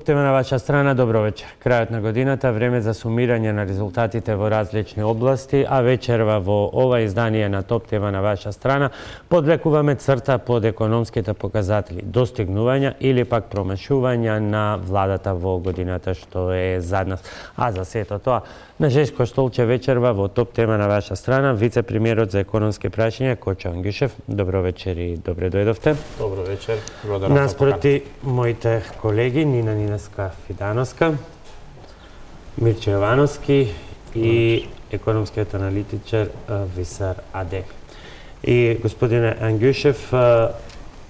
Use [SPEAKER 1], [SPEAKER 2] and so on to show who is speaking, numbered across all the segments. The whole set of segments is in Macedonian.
[SPEAKER 1] тема на ваша страна, добро вечер. Крајот на годината, време за сумирање на резултатите во различни области, а вечерва во ова издание на топ тема на ваша страна подвлекуваме црта под економските показатели, достигнувања или пак промашувања на владата во годината што е зад нас. А за сето тоа, на Жешко столче вечерва во топ тема на ваша страна, вице-премиерот за економски прашања Кочо Ангушев. Добро вечер и добре дојдовте.
[SPEAKER 2] Добро вечер.
[SPEAKER 1] Наспроти моите колеги Нина Фидановска, Мирче Јовановски и економскиот аналитичар Висар Адек. И господине Ангушев,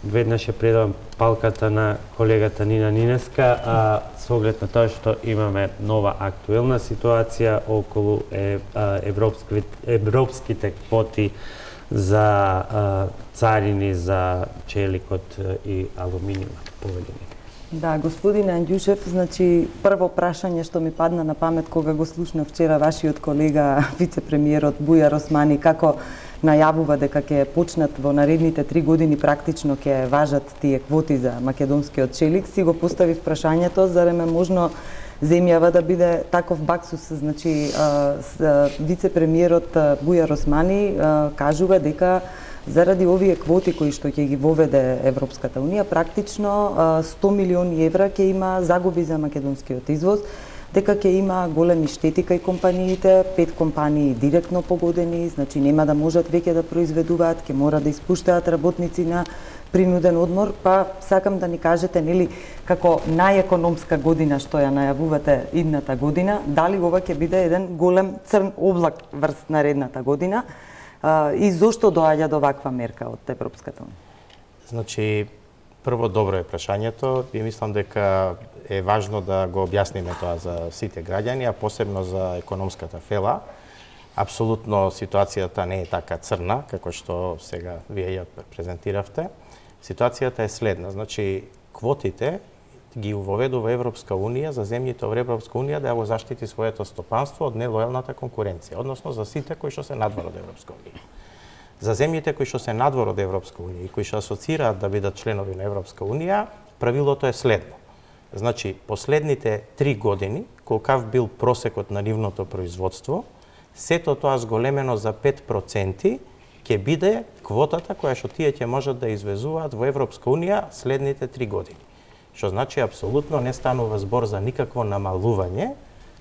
[SPEAKER 1] веднаш ја предавам палката на колегата Нина Нинеска, со оглед на тоа што имаме нова актуелна ситуација околу европските квоти за царини за челикот и алуминиумот. Поведение.
[SPEAKER 3] Да, господин Ангушев, значи прво прашање што ми падна на памет кога го слушнав вчера вашиот колега вице-премиерот Бујар Османи како најавува дека ќе почнат во наредните 3 години практично ќе важат тие квоти за македонскиот челик, си го поставив прашањето зарем е можно земјава да биде таков баксус, значи вице-премиерот Бујар Османи кажува дека заради овие квоти кои што ќе ги воведе Европската унија, практично 100 милиони евра ќе има загуби за македонскиот извоз, дека ќе има големи штети кај компаниите, 5 компании директно погодени, значи нема да можат веќе да произведуваат, ќе мора да испуштаат работници на принуден одмор, па сакам да ни кажете, нели, како најекономска година што ја најавувате идната година, дали ова ќе биде еден голем црн облак врз наредната година, и зошто доаѓа до ваква мерка од Европската унија?
[SPEAKER 2] Значи, прво добро е прашањето и мислам дека е важно да го објасниме тоа за сите граѓани, а посебно за економската фела. Апсолутно ситуацијата не е така црна, како што сега вие ја презентиравте. Ситуацијата е следна, значи квотите ги воведува Европска унија за земјите во Европска унија да ја го заштити своето стопанство од нелојалната конкуренција, односно за сите кои што се надвор од Европска унија. За земјите кои што се надвор од Европска унија и кои што асоцираат да бидат членови на Европска унија, правилото е следно. Значи, последните 3 години, колкав бил просекот на нивното производство, сето тоа зголемено за 5% ќе биде квотата која што тие ќе можат да извезуваат во Европска унија следните 3 години. Што значи апсолутно не станува збор за никакво намалување,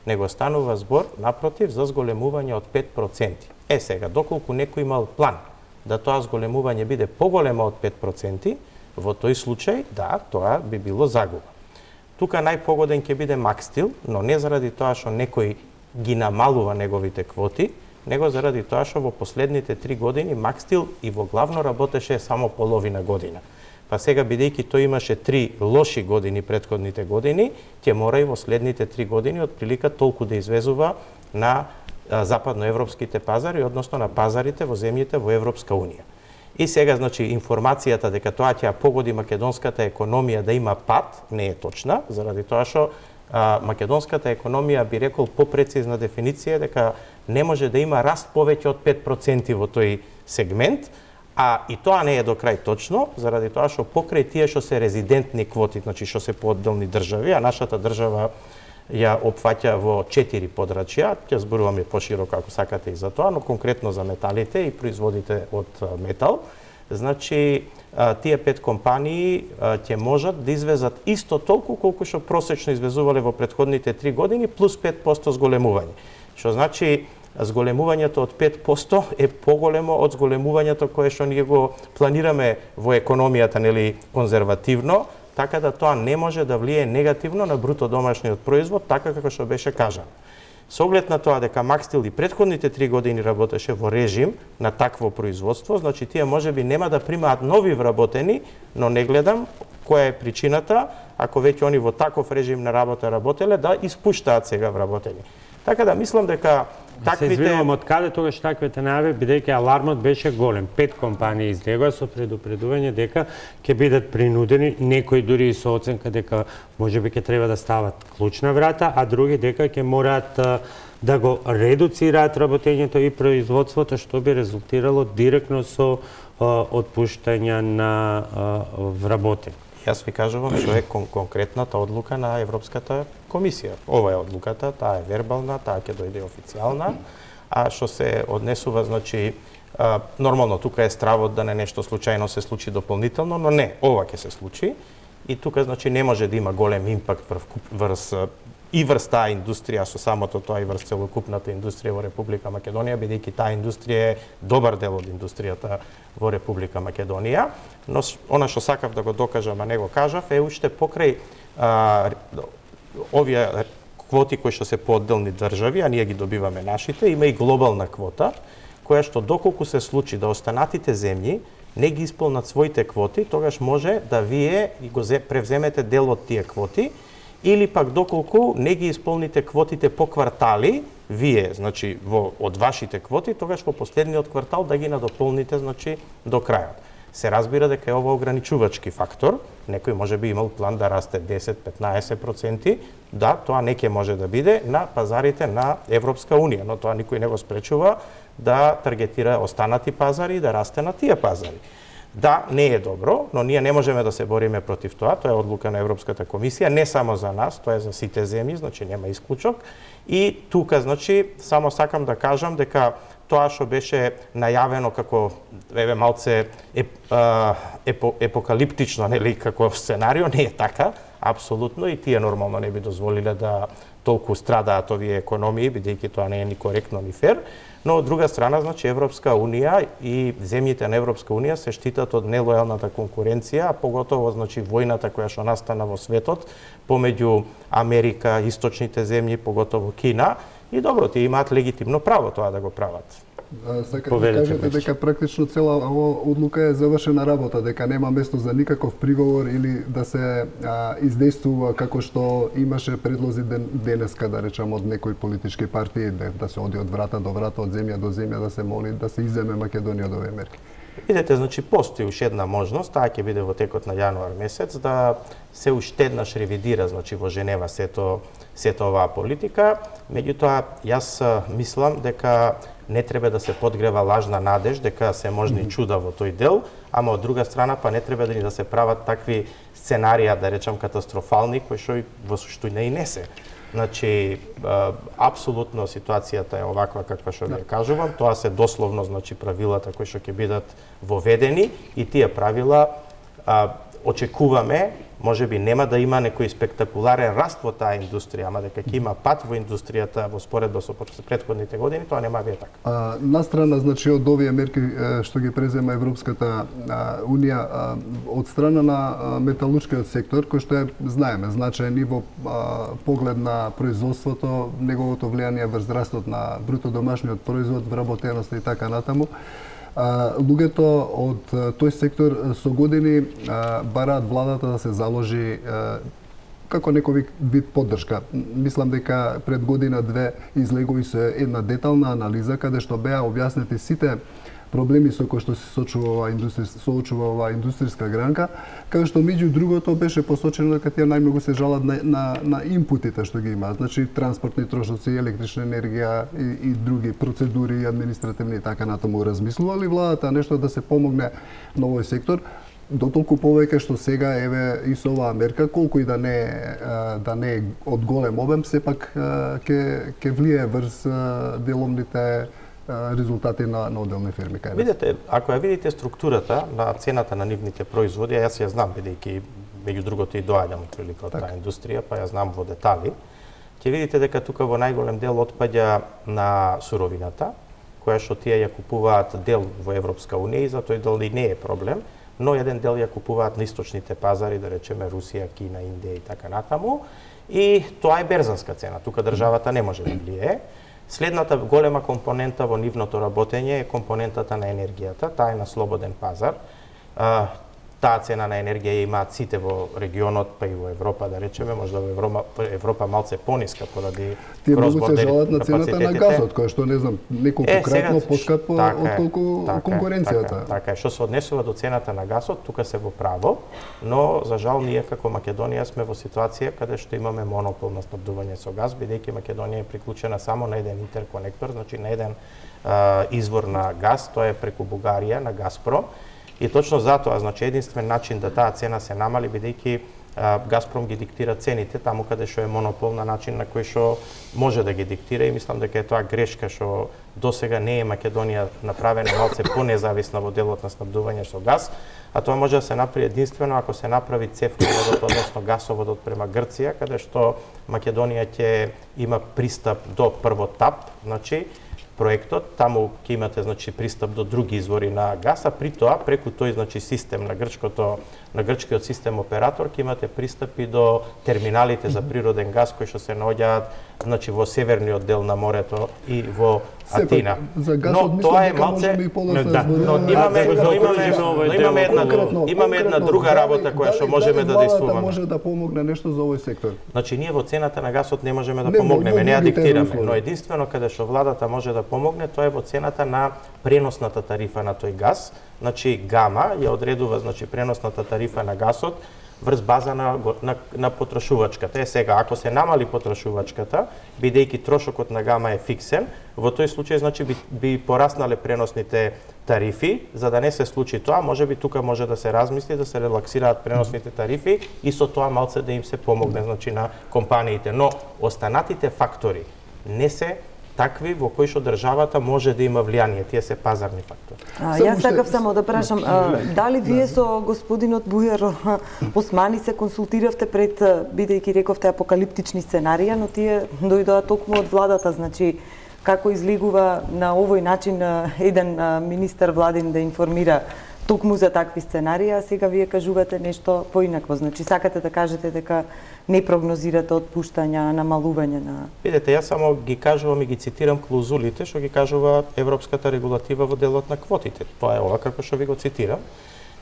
[SPEAKER 2] него станува збор напротив за зголемување од 5%. Сега, доколку некој имал план да тоа зголемување биде поголемо од 5%, во тој случај, да, тоа би било загуба. Тука најпогоден ќе биде Макстил, но не заради тоа што некој ги намалува неговите квоти, него заради тоа што во последните 3 години Макстил и во главно работеше само половина година. Па сега, бидејќи тој имаше 3 лоши години претходните години, ќе мора и во следните 3 години од прилика толку да извезува на западноевропските пазари, односно на пазарите во земјите во Европска унија. И сега, значи, информацијата дека тоа ќе погоди македонската економија да има пат, не е точна, заради тоа што македонската економија, би рекол, попрецизна дефиниција дека не може да има раст повеќе од 5% во тој сегмент, а и тоа не е до крај точно, заради тоа што покрај тие што се резидентни квоти, значи што се по одделни држави, а нашата држава ја опфаќа во 4 подрачја, ќе зборуваме пошироко ако сакате и за тоа, но конкретно за металите и производите од метал. Значи, тие 5 компании ќе можат да извезат исто толку колку што просечно извезувале во претходните 3 години, плюс 5% зголемување. Што значи, зголемувањето од 5% е поголемо од зголемувањето кое што ние го планираме во економијата, нели, конзервативно, така да тоа не може да влие негативно на бруто домашниот производ, така како што беше кажано. Со оглед на тоа дека Макстил и претходните 3 години работеше во режим на такво производство, значи тие можеби нема да примаат нови вработени, но не гледам која е причината, ако веќе они во таков режим на работа работеле, да испуштаат сега вработени. Така да мислам дека таквите...
[SPEAKER 1] Се извинувам, од каде тогаш таквите најави, бидејќи алармот беше голем. 5 компании излегоа со предупредување дека ќе бидат принудени, некои дури и со оценка дека можеби ќе треба да стават клучна врата, а други дека ќе мораат да го редуцираат работењето и производството, што би резултирало директно со отпуштања на вработени.
[SPEAKER 2] Јас ви кажувам што е конкретната одлука на Европската комисија. Ова е одлуката, таа е вербална, таа ќе дојде официјална, а што се однесува, значи, нормално тука е стравот да не нешто случајно се случи дополнително, но не, ова ќе се случи и тука, значи, не може да има голем импакт врз таа индустрија, со самото тоа и врз целокупната индустрија во Република Македонија, бидејќи таа индустрија е добар дел од индустријата во Република Македонија, но она што сакав да го докажам, а не го кажав, е уште покрај овие квоти кои што се по одделни држави, а ние ги добиваме нашите, има и глобална квота, која што доколку се случи да останатите земји не ги исполнат своите квоти, тогаш може да вие го превземете дел од тие квоти, или пак доколку не ги исполните квотите по квартали, вие, значи, од вашите квоти, тогаш во последниот квартал да ги надополните, значи, до крајот. Се разбира дека е ова ограничувачки фактор, некој може би имал план да расте 10-15%, да, тоа не ќе може да биде на пазарите на Европска Унија, но тоа никој не го спречува да таргетира останати пазари и да расте на тие пазари. Да, не е добро, но ние не можеме да се бориме против тоа, тоа е одлука на Европската комисија, не само за нас, тоа е за сите земји, значи нема исклучок. И тука, значи, само сакам да кажам дека тоа што беше најавено како малце епокалиптично, нели, како сценарио, не е така, апсолутно, и тие нормално не би дозволиле да толку страдаат овие економии, бидејќи тоа не е ни коректно ни фер, но од друга страна, значи, Европска Унија и земјите на Европска Унија се штитат од нелојалната конкуренција, а поготово, значи, војната која што настана во светот помеѓу Америка, источните земји, поготово Кина, и добро, тие имаат легитимно право тоа да го прават.
[SPEAKER 4] Сакате да кажете дека практично цела оваа одлука е завршена работа, дека нема место за никаков приговор или да се издействува како што имаше предлози денеска, да речам, од некои политички партии, да се оди од врата до врата, од земја до земја, да се моли да се иземе Македонија од овие мерки.
[SPEAKER 2] Видете, значи, постои уште една можност, таа ќе биде во текот на јануар месец, да се уште еднаш ревидира, значи, во Женева сето оваа политика. Меѓутоа, јас мислам дека не треба да се подгрева лажна надеж дека се можни чуда во тој дел, ама од друга страна па не треба да се прават такви сценарија, да речам, катастрофални, кои што во суштина и не се. Значи, апсолутно ситуацијата е оваква каква што ви кажувам, тоа се дословно, значи, правилата кои што ќе бидат воведени и тие правила очекуваме, можеби нема да има некој спектакуларен раст во таа индустрија, ама дека ќе има пат во индустријата во споредба со претходните години, тоа нема да е така.
[SPEAKER 4] Настрана, значи, од овие мерки што ги презема Европската Унија, од страна на металуршкиот сектор, кој што е, знаеме, значаен и во поглед на производството, неговото влијание врз растот на бруто домашниот производ, вработеноста и така натаму, луѓето од тој сектор со години бараат владата да се заложи како некој вид поддршка. Мислам дека пред година-две излегови со една детална анализа каде што беа објаснети сите проблеми со кои што се соочува оваа индустријска гранка, каде што меѓу другото беше посочено дека тие најмногу се жалат на импутите што ги имаат, значи транспортни трошоци, електрична енергија и други процедури административни и така натаму. Размислували владата нешто да се помогне на овој сектор, дотолку повеќе што сега еве и со оваа мерка, колку и да не е од голем обем, сепак ќе влие врз деломните резултати на одделни фирми.
[SPEAKER 2] Видете, ако ја видите структурата на цената на нивните производи, јас ја знам, бидејќи меѓу другото и доаѓам отприлика од таа индустрија, па ја знам во детали, ќе видите дека тука во најголем дел отпаѓа на суровината, која што тие ја купуваат дел во Европска Унија и за тој дел и не е проблем, но еден дел ја купуваат на источните пазари, да речеме Русија, Кина, Индија и така натаму, и тоа е берзанска цена, тука државата не може да влие. Следната голема компонента во нивното работење е компонентата на енергијата, таа е на слободен пазар. Таа цена на енергија ја имаат сите во регионот, па и во Европа, да речеме, можда во Европа малце пониска поради
[SPEAKER 4] тие многу се жалат на цената на газот, која што не знам, неколкократно поскапа отколку конкуренцијата.
[SPEAKER 2] Така е, што се однесува до цената на газот, тука се во право, но за жал ние како Македонија сме во ситуација каде што имаме монопол на снабдување со газ, бидејќи Македонија е приклучена само на еден интерконектор, значи на еден извор на газ, тоа е преку Бугарија на Газпром. И точно затоа, значи, единствен начин да таа цена се намали, бидејќи Газпром ги диктира цените таму каде што е монопол на начин на кој што може да ги диктира, и мислам дека е тоа грешка што досега не е Македонија направена малце понезависна во делот на снабдување со газ, а тоа може да се направи единствено ако се направи цевководот, односно гасоводот према Грција, каде што Македонија ќе има пристап до прво ТАП, значи проектот, таму ќе имате, значи, пристап до други извори на газ, а при тоа преку тој, значи, систем на грчкиот систем оператор ќе имате пристап и до терминалите за природен газ кои што се наоѓаат, значи, во северниот дел на морето и во Атина. Но тоа е малце, имаме една друга работа која што можеме да действуваме.
[SPEAKER 4] Може да помогне нешто за овој сектор.
[SPEAKER 2] Значи ние во цената на гасот не можеме да помогнеме, не ја диктираме, но единствено каде што владата може да помогне, тоа е во цената на преносната тарифа на тој газ. Значи ГАМА ја одредува, значи, преносната тарифа на гасот врз база на потрошувачката. Е сега, ако се намали потрошувачката, бидејќи трошокот на ГАМА е фиксен, во тој случај, значи, би пораснале преносните тарифи. За да не се случи тоа, можеби тука може да се размисли да се релаксираат преносните тарифи и со тоа малце да им се помогне, значи, на компаниите. Но останатите фактори не се такви во кои што државата може да има влијание, тие се пазарни фактори.
[SPEAKER 3] Јас сакав само да прашам, дали вие со господинот Бујар Османи се консултиравте пред, бидејќи рековте апокалиптични сценарија, но тие дојдоа токму од владата, значи како излегува на овој начин еден министер владин да информира токму за такви сценарија, а сега вие кажувате нешто поинакво. Значи сакате да кажете дека не прогнозирате отпуштања, намалување на...
[SPEAKER 2] Видете, јас само ги кажувам и ги цитирам клаузулите што ги кажува европската регулатива во делот на квотите. Тоа е ова како што ви го цитирам.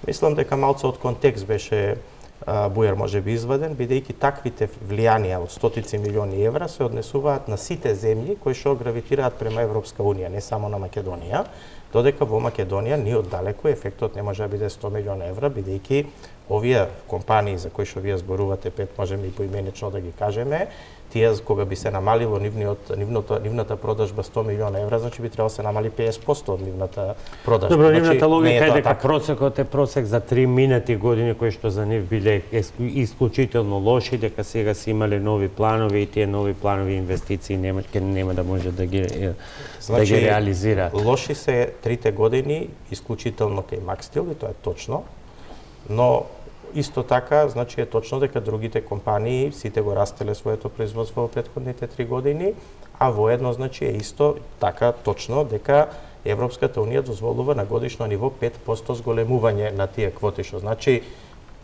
[SPEAKER 2] Мислам дека малце од контекст беше Бујар можеби изваден, бидејќи таквите влијанија од стотици милиони евра се однесуваат на сите земји кои што гравитираат према Европска унија, не само на Македонија, додека во Македонија ни оддалеку ефектот не може да биде 100 милиона евра, бидејќи овие компании за кои што вие зборувате, пет можеме и поименично да ги кажеме, тие кога би се намалило нивната продажба 100 милиона евра, значи би требало се намали 50% од нивната продажба.
[SPEAKER 1] Добро, нивната логика е дека процекот е процек за 3 минати години кои што за нив биле исклучително лоши, дека сега се имале нови планови и тие нови планови инвестиции нема да може да ги реализира.
[SPEAKER 2] Лоши се 3 години исклучително кај Макстил и тоа е точно, но исто така, значи е точно дека другите компании сите го растеле своето производство во претходните 3 години, а воедно, значи, е исто така точно дека Европската унија дозволува на годишно ниво 5% зголемување на тие квоти, што значи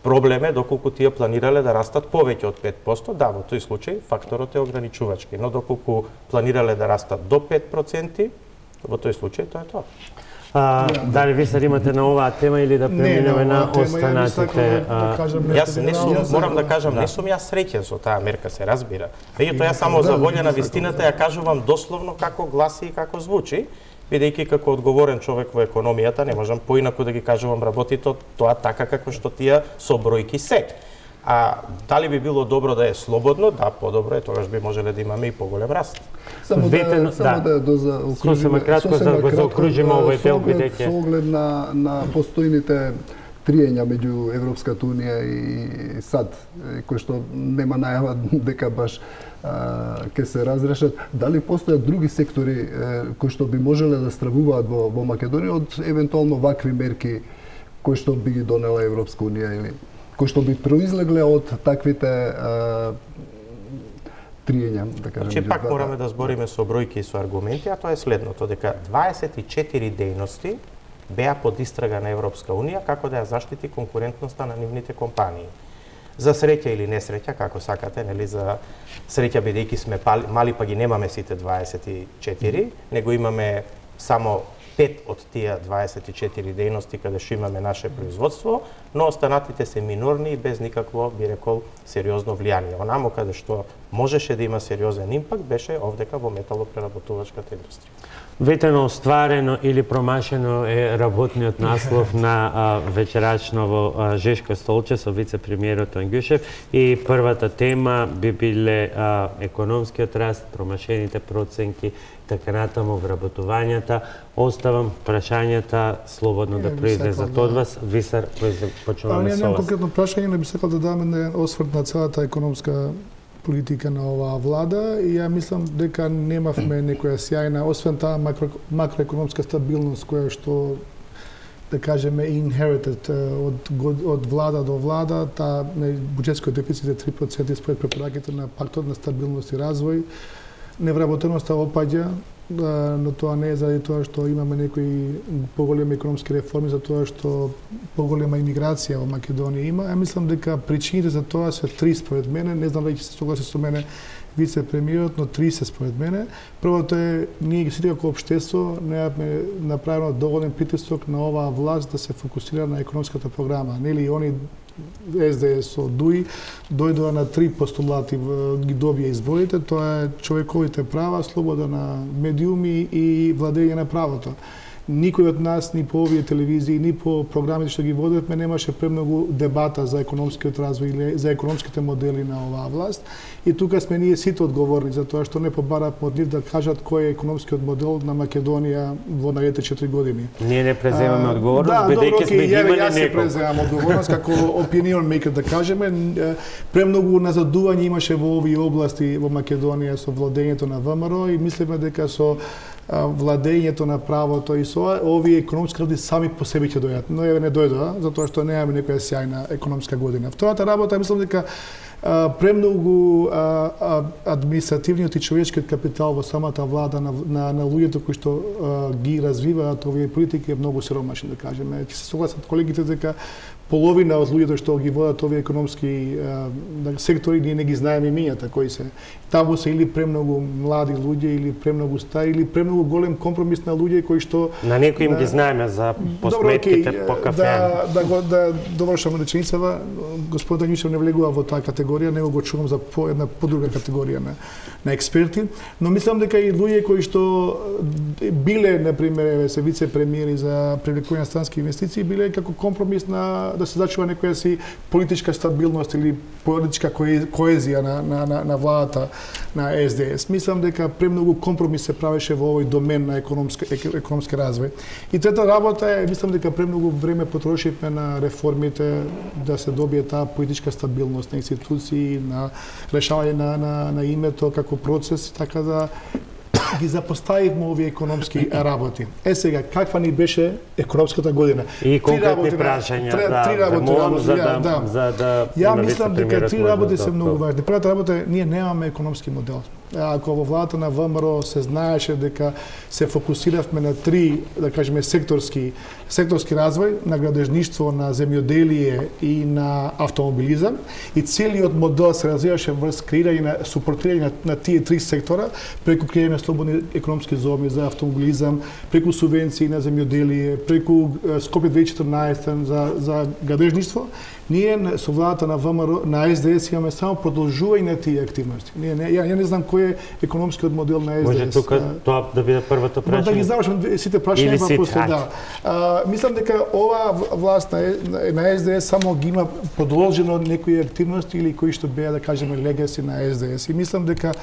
[SPEAKER 2] проблем е доколку тие планирале да растат повеќе од 5%, да, во тој случај факторот е ограничувачки, но доколку планирале да растат до 5%, во тој случај тоа е тоа.
[SPEAKER 1] Дали ви се имате на оваа тема или да преминеме на останатите?
[SPEAKER 2] Јас морам да кажам, не сум јас среќен со таа мерка, се разбира. Меѓутоа, јас само за волја на вистината ја кажувам дословно како гласи и како звучи, бидејќи како одговорен човек во економијата не можам поинаку да ги кажувам работите тоа така како што тие со бројки се. А дали би било добро да е слободно? Да, подобро е, тогаш би можеле да имаме и поголем раст.
[SPEAKER 4] Само да
[SPEAKER 1] заокружиме овој дел, бидејќи
[SPEAKER 4] со оглед на постојните триења меѓу Европската унија и САД, кои што нема најава дека баш ќе се разрешат, дали постојат други сектори кои што би можеле да стравуваат во Македонија од евентуално вакви мерки кои што би ги донела Европска унија или кои што би произлегле од таквите триења, да кажем.
[SPEAKER 2] Значи, пак мораме да збориме со бројки и со аргументи, а тоа е следното, дека 24 дејности беа под истрага на Европска унија како да ја заштити конкурентноста на нивните компании. За среќа или несреќа, како сакате, нели, за среќа бидејќи сме мали, па ги немаме сите 24, него имаме само 5 од тие 24 дејности каде што имаме наше производство, но останатите се минорни и без никакво, би рекол, сериозно влијание. Онамо каде што можеше да има сериозен импакт беше овдека во металопреработувачката индустрија.
[SPEAKER 1] Ветено остварено или промашено е работниот наслов на вечерачно во Жешко столче со вице-премиерот Ангјушев и првата тема би биле економскиот раст, промашените проценки така натаму вработувањата. Оставам прашањата слободно да произлезат од вас. Висар, почнуваме со
[SPEAKER 5] Немам
[SPEAKER 1] вас.
[SPEAKER 5] конкретно прашање, не би сакал да дам еден осврт на целата економска политика на оваа влада и ја мислам дека немавме некоја сјајна, освен таа макроекономска стабилност која што да кажеме inherited од влада до влада, таа буџетскиот дефицит е 3% според препораките на пактот на стабилност и развој. Невработеноста опаѓа, но тоа не е заради тоа што имаме некои поголеми економски реформи, за тоа што поголема имиграција во Македонија има. Ја мислам дека причините за тоа се три според мене, не знам дали ќе се согласи со мене вице-премиерот, но три се според мене. Првото е, ние ги сите како општество немаме направено доволен притисок на оваа власт да се фокусира на економската програма. Нели они СДС со ДУИ дојдоа на три постулати, ги добија изборите, тоа е човековите права, слобода на медиуми и владење на правото. Никој од нас, ни по овие телевизии, ни по програмите што ги водевме, немаше премногу дебата за економскиот развој или за економските модели на оваа власт. И тука сме ние сите одговорни за тоа што не побаравме од нив да кажат кој е економскиот модел на Македонија во наредните 4 години.
[SPEAKER 1] Ние не преземаме одговорност, бидејќи сме ги имали
[SPEAKER 5] Јас се
[SPEAKER 1] некој.
[SPEAKER 5] преземам одговорност како opinion maker да кажеме. Премногу назадување имаше во овие области во Македонија со владењето на ВМРО и мислиме дека со владењето на правото и со овие економски работи сами по себе ќе дојдат. Но еве не дојдоа, затоа што немаме некоја сјајна економска година. Втората работа, мислам дека премногу административниот и човечкиот капитал во самата влада на луѓето кои што ги развиваат овие политики е многу сиромашен, да кажеме. Ќе се согласат колегите дека половина од луѓето што ги водат овие економски сектори ние не ги знаеме имињата кои се. Таму се или премногу млади луѓе или премногу стари или премногу голем компромис на луѓе кои што
[SPEAKER 1] На некои им ги знаеме за посметките по кафеа.
[SPEAKER 5] Да довршам реченицава, господин Данјушев не влегува во таа категорија, него го чувам за една подруга категорија на експерти, но мислам дека и луѓе кои што биле, например, се вице-премиери за привлекување на странски инвестиции, биле како компромис на да се зачува некоја си политичка стабилност или политичка коезија на владата на СДС. Мислам дека премногу компромис се правеше во овој домен на економски развој. И трета работа е, мислам дека премногу време потрошивме на реформите да се добие таа политичка стабилност на институции, на решавање на името како процес, така да ги запоставивме овие економски работи. Сега, каква ни беше економската година?
[SPEAKER 1] И конкретни прашања, за да
[SPEAKER 5] Ја мислам дека три работи се многу важни. Првата работа е, ние немаме економски модел. Ако во владата на ВМРО се знаеше дека се фокусиравме на три, да кажеме, секторски развој, на градежништво, на земјоделие и на автомобилизам, и целиот модел се развиваше врз креирање на супортирање на тие три сектора, преку креирање на слободни економски зони за автомобилизам, преку субвенции на земјоделие, преку Скопје 2014 за градежништво. Ние со владата на ВМРО, на СДС имаме само продолжување на тие активности. Ја не знам кој е економскиот модел на СДС.
[SPEAKER 1] Може тука тоа да биде првото прашање?
[SPEAKER 5] Да ги завршам сите прашања, па после да. Мислам дека оваа власт на СДС само ги има продолжено некои активности или кои што беа, да кажеме, легаси на СДС. И мислам дека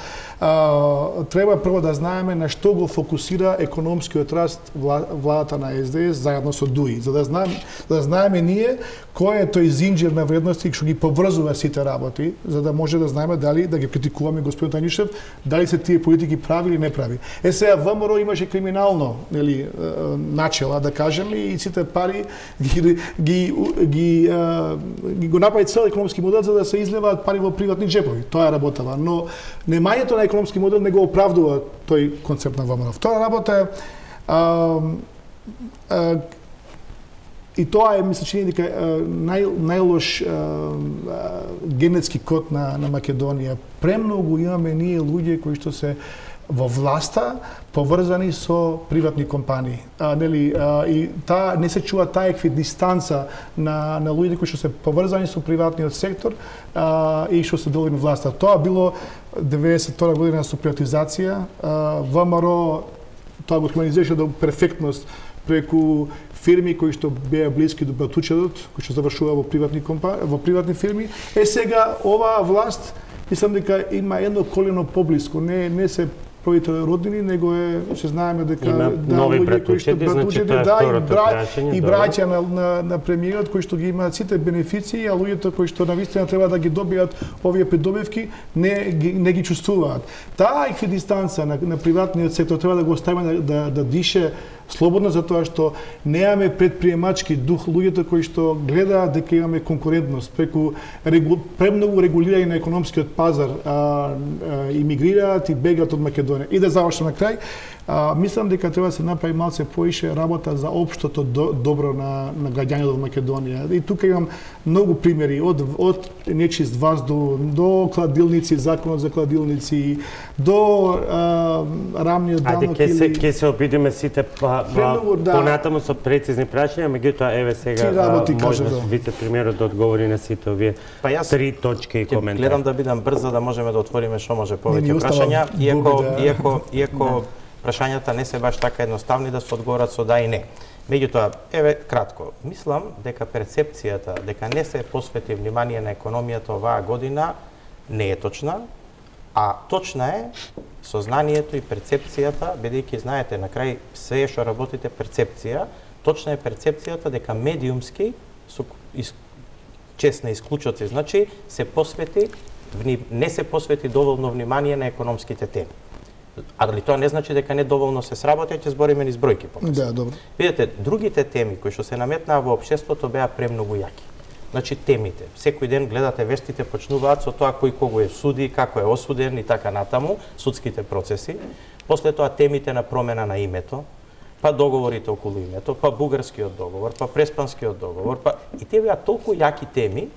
[SPEAKER 5] треба прво да знаеме на што го фокусира економскиот раст владата на СДС заедно со ДУИ, за да знаеме ние кој е тој зинџир на вредности што ги поврзува сите работи, за да може да знаеме дали да ги критикуваме господин Данјушев, дали се тие политики прави или не прави. Сега ВМРО имаше криминално, нели, начела, да кажеме, и сите пари ги го направи цел економски модел за да се излеваат пари во приватни джепови. Тоа е работава, но немањето на економски модел не го оправдува тој концепт на ВМРО. Втора работа е и тоа е, мисля, че дека најлош генетски код на Македонија. Премногу имаме ние луѓе кои што се во власта поврзани со приватни компании. И не се чува таа еквидистанца на луѓе кои што се поврзани со приватниот сектор и што се делени власта. Тоа било 92 година со приватизација. ВМРО тоа го организираше до перфектност преку фирми кои што беа блиски до Батучевот, кои што завршува во приватни фирми. Сега оваа власт, мислам дека има едно колено поблиску, не се првите роднини, него е, се знаеме дека
[SPEAKER 1] има нови братучеди, значи тоа е второто прашање.
[SPEAKER 5] И браќа на премиерот кои што ги имаат сите бенефиции, а луѓето кои што навистина треба да ги добијат овие придобивки, не ги чувствуваат. Таа еквидистанца на приватниот сектор треба да го оставиме да дише слободно, затоа што немаме предприемачки дух, луѓето кои што гледаат дека имаме конкурентност преку премногу регулирање на економскиот пазар, имигрираат и бегаат од Македонија. И да завршам на крај, мислам дека треба да се направи малце поише работа за општото добро на граѓаните од Македонија. И тука имам многу примери од нечист воздух до кладилници, законот за кладилници, до рамниот данок.
[SPEAKER 1] Ајде, ќе се обидиме сите понатаму со прецизни прашања, меѓутоа еве сега можност вице-премиерот да одговори на сите овие три точки и коментари.
[SPEAKER 2] Гледам да бидам брз за да можеме да отвориме што може повеќе прашања, иако прашањата не се баш така едноставни да се одговорат со да и не. Меѓутоа, еве кратко, мислам дека перцепцијата дека не се посвети внимание на економијата оваа година не е точна, а точна е сознанието и перцепцијата, бидејќи знаете на крај се што работите перцепција, точна е перцепцијата дека медиумски со честни исклучоци, значи не се посвети доволно внимание на економските теми. Али тоа не значи дека не доволно се сработи, ќе збориме низ бројки покасно.
[SPEAKER 5] Да, добро.
[SPEAKER 2] Видете, другите теми кои што се наметнаа во општеството беа премногу јаки. Значи темите, секој ден гледате вестите почнуваат со тоа кој кого е суди, како е осуден и така натаму, судските процеси. После тоа темите на промена на името, па договорите околу името, па бугарскиот договор, па преспанскиот договор, па и тие беа толку јаки теми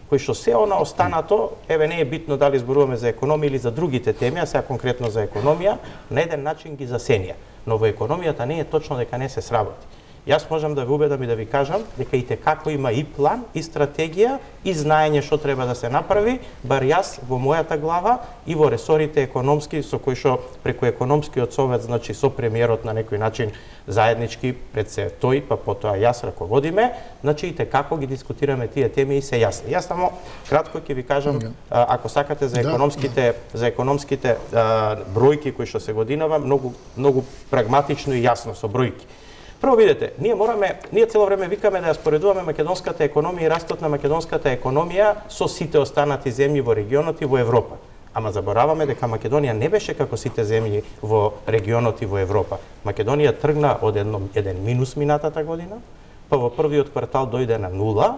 [SPEAKER 2] кои што се она останато, еве не е битно дали зборуваме за економија или за другите теми, а сега конкретно за економија, на еден начин ги засенија. Но во економијата не е точно дека не се сработи. Јас можам да ве убедам и да ви кажам дека итекако има и план, и стратегија, и знаење што треба да се направи, бар јас во мојата глава и во ресорите економски, со кои што преку економскиот совет, значи со премиерот на некој начин заеднички пред се тој, па потоа јас раководиме, значи итекако ги дискутираме тие теми и се јасни. Јас само кратко ќе ви кажам, ако сакате за економските бројки кои што се годинава, многу прагматично и јасно со бројки. Прво видете, ние цело време викаме да ја споредуваме македонската економија и растот на македонската економија со сите останати земји во регионот и во Европа. Ама забораваме дека Македонија не беше како сите земји во регионот и во Европа. Македонија тргна од еден минус минатата година, па во првиот квартал дојде на 0,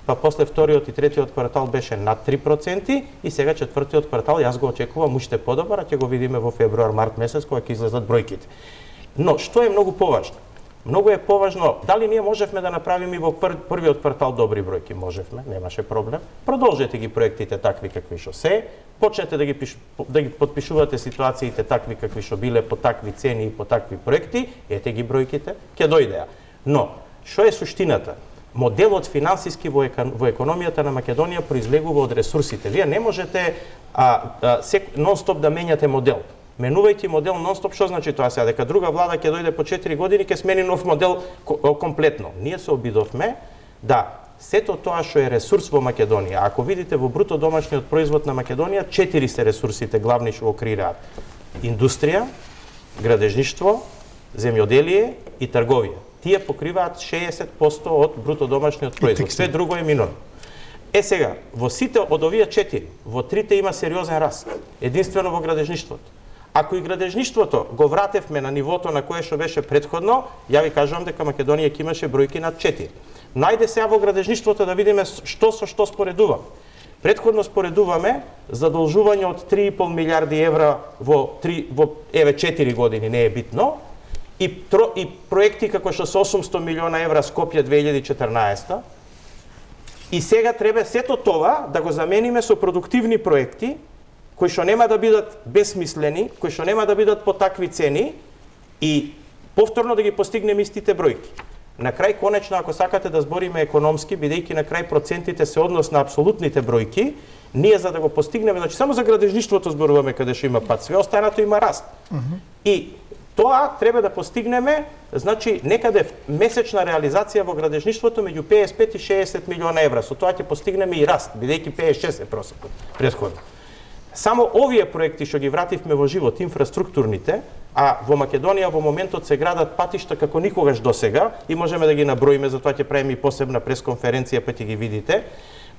[SPEAKER 2] па после вториот и третиот квартал беше над 3% и сега четвртиот квартал јас го очекувам уште подобар, а ќе го видиме во февруар-март месец кога ќе излезат бројките. Но што е многу поважно? Многу е поважно дали ние можевме да направиме и во првиот квартал добри бројки. Можевме, немаше проблем. Продолжете ги проектите такви какви што се, почнете да ги подпишувате ситуациите такви какви што биле по такви цени и по такви проекти, ете ги бројките, ќе дојдеа. Но, што е суштината? Моделот финансиски во економијата на Македонија произлегува од ресурсите. Вие не можете нон-стоп да менјате модел. Менувајќи модел нон-стоп, што значи тоа сега? Дека друга влада ќе дојде по 4 години, ќе смени нов модел комплетно. Ние се обидовме да сето тоа што е ресурс во Македонија, ако видите во бруто домашниот производ на Македонија, 4 се ресурсите главни што го креираат. Индустрија, градежништво, земјоделие и трговија. Тие покриваат 60% од бруто домашниот производ. Све друго е минорно. Сега, во сите од овие 4, во трите има сериозен раст. Единствено во градежништвото. Ако и градежништвото го вратевме на нивото на кое што беше претходно, ја ви кажувам дека Македонија ќе имаше бројки над 4. Најде сега во градежништвото да видиме што со што споредуваме. Претходно споредуваме задолжување од 3,5 милиарди евра во 4 години, не е битно, и проекти како што се 800 милиона евра Скопје 2014. И сега треба сето тоа да го замениме со продуктивни проекти кои што нема да бидат безсмислени, кои што нема да бидат по такви цени и повторно да ги постигнеме истите бројки. На крај, конечно, ако сакате да збориме економски, бидејќи на крај процентите се однос на апсолутните бројки, ние за да го постигнеме, значи само за градежништвото зборуваме каде што има пад, све останато има раст. И тоа треба да постигнеме, значи некаде месечна реализација во градежништвото меѓу 55 и 60 милиона евра. Со тоа ќе постигнеме и раст, бидејќи 56 е просекот претходно. Само овие проекти што ги вративме во живот, инфраструктурните, а во Македонија во моментот се градат патишта како никогаш досега и можеме да ги наброиме, затоа ќе правиме и посебна пресконференција, па ќе ги видите.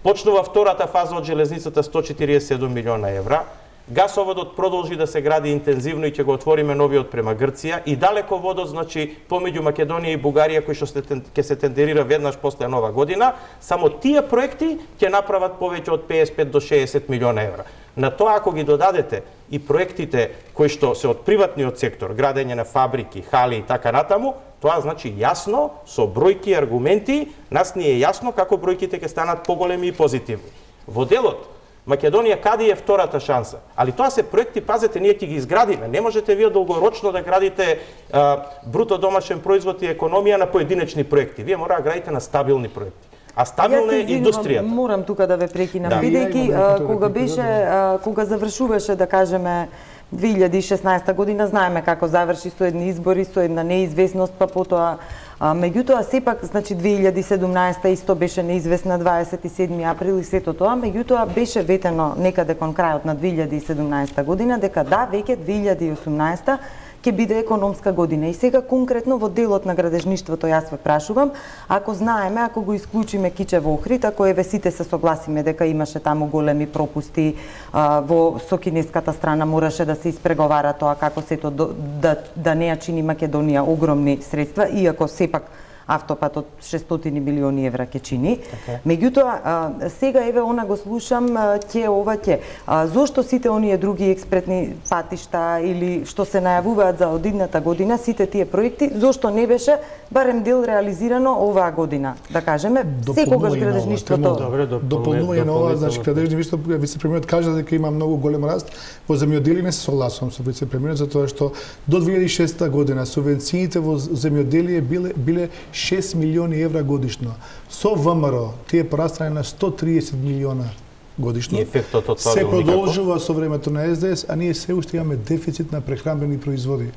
[SPEAKER 2] Почнува втората фаза од железницата 147 милиона евра. Гасоводот продолжи да се гради интензивно и ќе го отвориме новиот према Грција и далеководот, значи помеѓу Македонија и Бугарија кој што ќе се тендерира веднаш после Нова година, само тие проекти ќе направат повеќе од 55 до 60 милиона евра. На тоа ако ги додадете и проектите кои што се од приватниот сектор, градење на фабрики, хали и така натаму, тоа значи јасно, со бројки и аргументи, нас ни е јасно како бројките ќе станат поголеми и позитивни. Во делот Македонија каде е втората шанса? Али тоа се проекти, пазете, ние ќе ги изградиме. Не можете вие долгорочно да градите бруто домашен производ и економија на поединечни проекти. Вие мора да градите на стабилни проекти. А стабилна е индустријата.
[SPEAKER 3] Морам тука да ве прекинам, бидејќи кога завршуваше, да кажеме, 2016 година, знаеме како заврши со едни избори, со една неизвестност, па потоа меѓутоа сепак, значи 2017 исто беше неизвестна, 27 април и сето тоа, меѓутоа беше ветено некаде кон крајот на 2017 година дека да, веќе 2018 ќе биде економска година. И сега конкретно во делот на градежништвото јас ве прашувам, ако знаеме, ако го исклучиме Кичево Охрид, ако еве сите се согласиме дека имаше таму големи пропусти, со кинеската страна мораше да се испреговара тоа како сето да не ја чини Македонија огромни средства, иако сепак автопатот 600 милиони евра ќе чини. Меѓутоа, сега еве она го слушам, зошто сите оние други експретни патишта или што се најавуваат за одидната година, сите тие проекти, зошто не беше барем дел реализирано оваа година, да кажеме, секогаш градежништвото.
[SPEAKER 5] Дополнување на ова, значи градежништвото, вице-премиерот кажа дека има многу голем раст, во земјоделие не се согласувам со вице-премиерот затоа што до 2006 година субвенциите во земјоделие биле 6 милиони евра годишно. Со ВМРО тие пораснаа на 130 милиона годишно.
[SPEAKER 2] Ефектот од тоа
[SPEAKER 5] се продолжува со времето на СДС, а ние се уште имаме дефицит на прехранбени производи.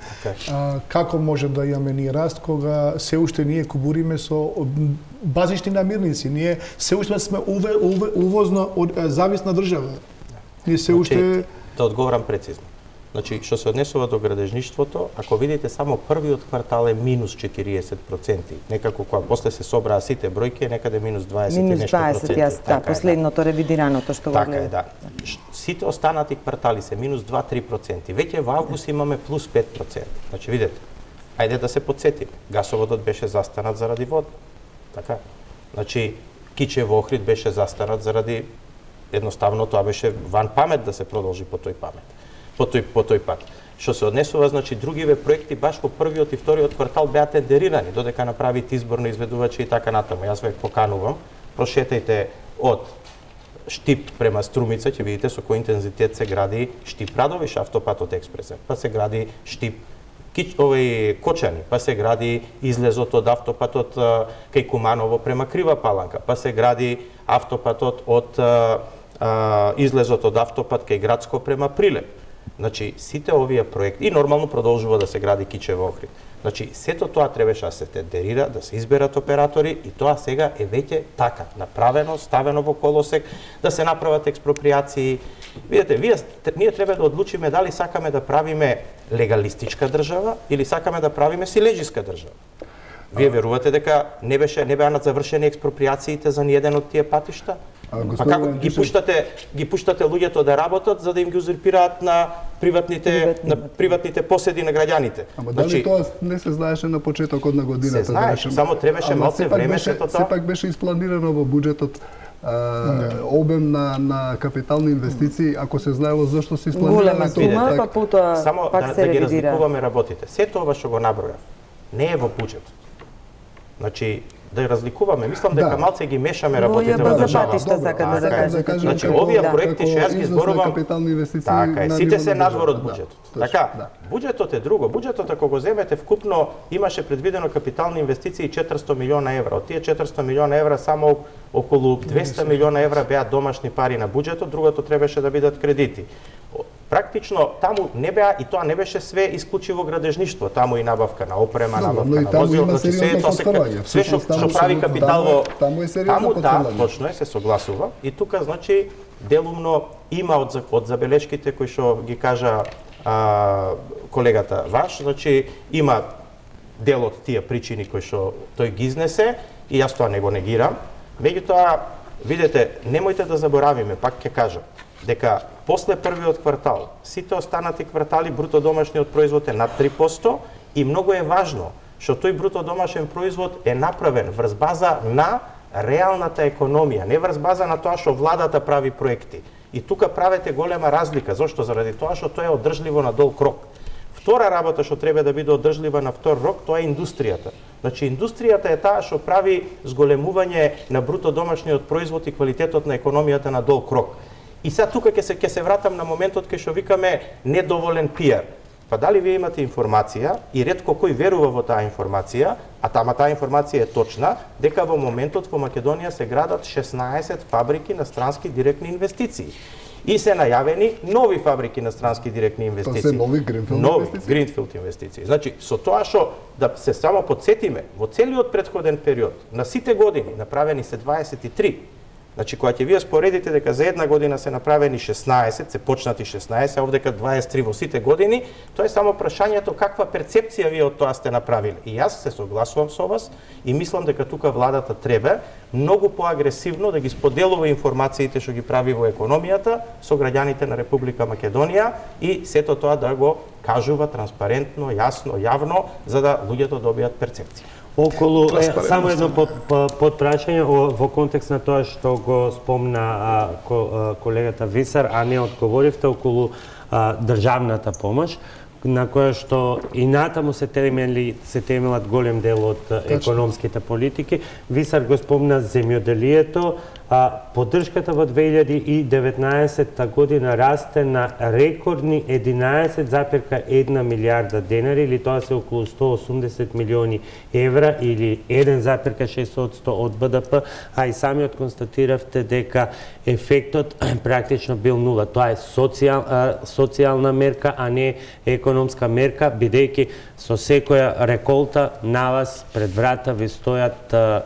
[SPEAKER 5] Како може да имаме ние раст кога се уште ние кубуриме со базични намирници? Ние се уште сме увозно зависна држава. Ние се уште
[SPEAKER 2] да одговорам прецизно. Значи, што се однесува до градежништвото, ако видите само првиот квартал е минус 40%. Некако кога после се собраа сите бројки е некаде минус 20
[SPEAKER 3] минус
[SPEAKER 2] нешто
[SPEAKER 3] 20,
[SPEAKER 2] проценти.
[SPEAKER 3] јас, да, последното ревидираното што го
[SPEAKER 2] Така
[SPEAKER 3] гледам.
[SPEAKER 2] е, да. Сите останати квартали се минус 2-3%. Веќе во август имаме плюс 5%. Значи, видете, ајде да се подсетиме. Гасоводот беше застанат заради вода. Така? Значи, Кичево Охрид беше застанат заради едноставно тоа беше ван памет да се продолжи по тој памет. По тој пат. Што се однесува, значи, другиве проекти баш во првиот и вториот квартал беа тендерирани, додека направите избор на изведувачи и така натаму. Јас ве поканувам, прошетајте од Штип према Струмица, ќе видите со кој интензитет се гради Штип Радовиш автопатот експресен, па се гради Штип Кочани, па се гради излезот од автопатот кај Куманово према Крива Паланка, па се гради автопатот од излезот од автопат кај Градско према Прилеп. Значи, сите овие проекти, и нормално продолжува да се гради Кичево Охрид. Значи, сето тоа требаше да се тендерира, да се изберат оператори и тоа сега е веќе така, направено, ставено во колосек, да се направат експроприации. Видете, ние треба да одлучиме дали сакаме да правиме легалистичка држава или сакаме да правиме силежиска држава. Вие верувате дека не беа завршени експроприациите за ниеден од тие патишта? А како ги пуштате луѓето да работат за да им ги узурпираат на приватните поседи на граѓаните?
[SPEAKER 4] Ама дали тоа не се знаеше на почетокот на годината?
[SPEAKER 2] Се знаеше, само требаше малце време сето тоа.
[SPEAKER 4] Сепак беше испланирано во буџетот обем на капитални инвестиции, ако се знаело зашто се испланирано
[SPEAKER 3] тоа. Па потоа
[SPEAKER 2] само да ги разликуваме работите. Сето ова што го набројав не е во буџетот. Значи, да ја разликуваме. Мислам дека малце ги мешаме работите во државата. Значи, овие проекти што јас ги зборувам, така, сите се надвор од буџетот. Така, буџетот е друго. Буџетот, ако го земете вкупно, имаше предвидено капитални инвестиции 400 милиона евра. Од тие 400 милиона евра, само околу 200 милиона евра беа домашни пари на буџетот, другото требаше да бидат кредити. Практично таму не беа, и тоа не беше све исклучиво градежништво, таму и набавка на опрема, набавка на возила, значи све што прави капитал во
[SPEAKER 4] таму е сериозно потврдување.
[SPEAKER 2] Точно е, се согласува. И тука значи делумно има од забелешките кои што ги кажа колегата ваш, значи има дел од тие причини кои што тој ги изнесе и јас тоа не го негирам. Меѓутоа, видете, немојте да заборавиме, пак ќе кажам, дека после првиот квартал, сите останати квартали бруто домашниот производ е над 3% и многу е важно што тој бруто домашен производ е направен врз база на реалната економија, не врз база на тоа што владата прави проекти. И тука правите голема разлика. Зошто? Заради тоа што тоа е одржливо на долг рок. Втора работа што треба да биде одржлива на втор рок, тоа е индустријата. Значи, индустријата е таа што прави зголемување на бруто домашниот производ и квалитетот на економијата на долг рок. И сега тука ќе се вратам на моментот кај што викаме недоволен пиар. Па дали вие имате информација и ретко кој верува во таа информација, а таа информација е точна, дека во моментот во Македонија се градат 16 фабрики на странски директни инвестиции. И се најавени нови фабрики на странски директни инвестиции.
[SPEAKER 4] Тоа се нови
[SPEAKER 2] гринфилд инвестиции. Значи, со тоа што да се само подсетиме, во целиот претходен период, на сите години направени се 23. Значи, кога ќе вие споредите дека за една година се направени 16, се почнати 16, а овдека 23 во сите години, тоа е само прашањето каква перцепција вие од тоа сте направили. И јас се согласувам со вас и мислам дека тука владата треба многу поагресивно да ги споделува информациите што ги прави во економијата со граѓаните на Република Македонија и сето тоа да го кажува транспарентно, јасно, јавно, за да луѓето добијат перцепција.
[SPEAKER 1] Околу, само едно подпрашање во контекст на тоа што го спомна колегата Висар, а не одговоривте околу државната помош, на која што и натаму се темелат голем дел од економските политики. Висар го спомна земјоделието, поддршката во 2019 година расте на рекордни 11,1 милиарда денари, или тоа се околу 180 милиони евра, или 1,6% од БДП, а и самиот констатиравте дека ефектот практично бил нула. Тоа е социјална мерка, а не економска мерка, бидејќи со секоја реколта на вас пред врата ви стојат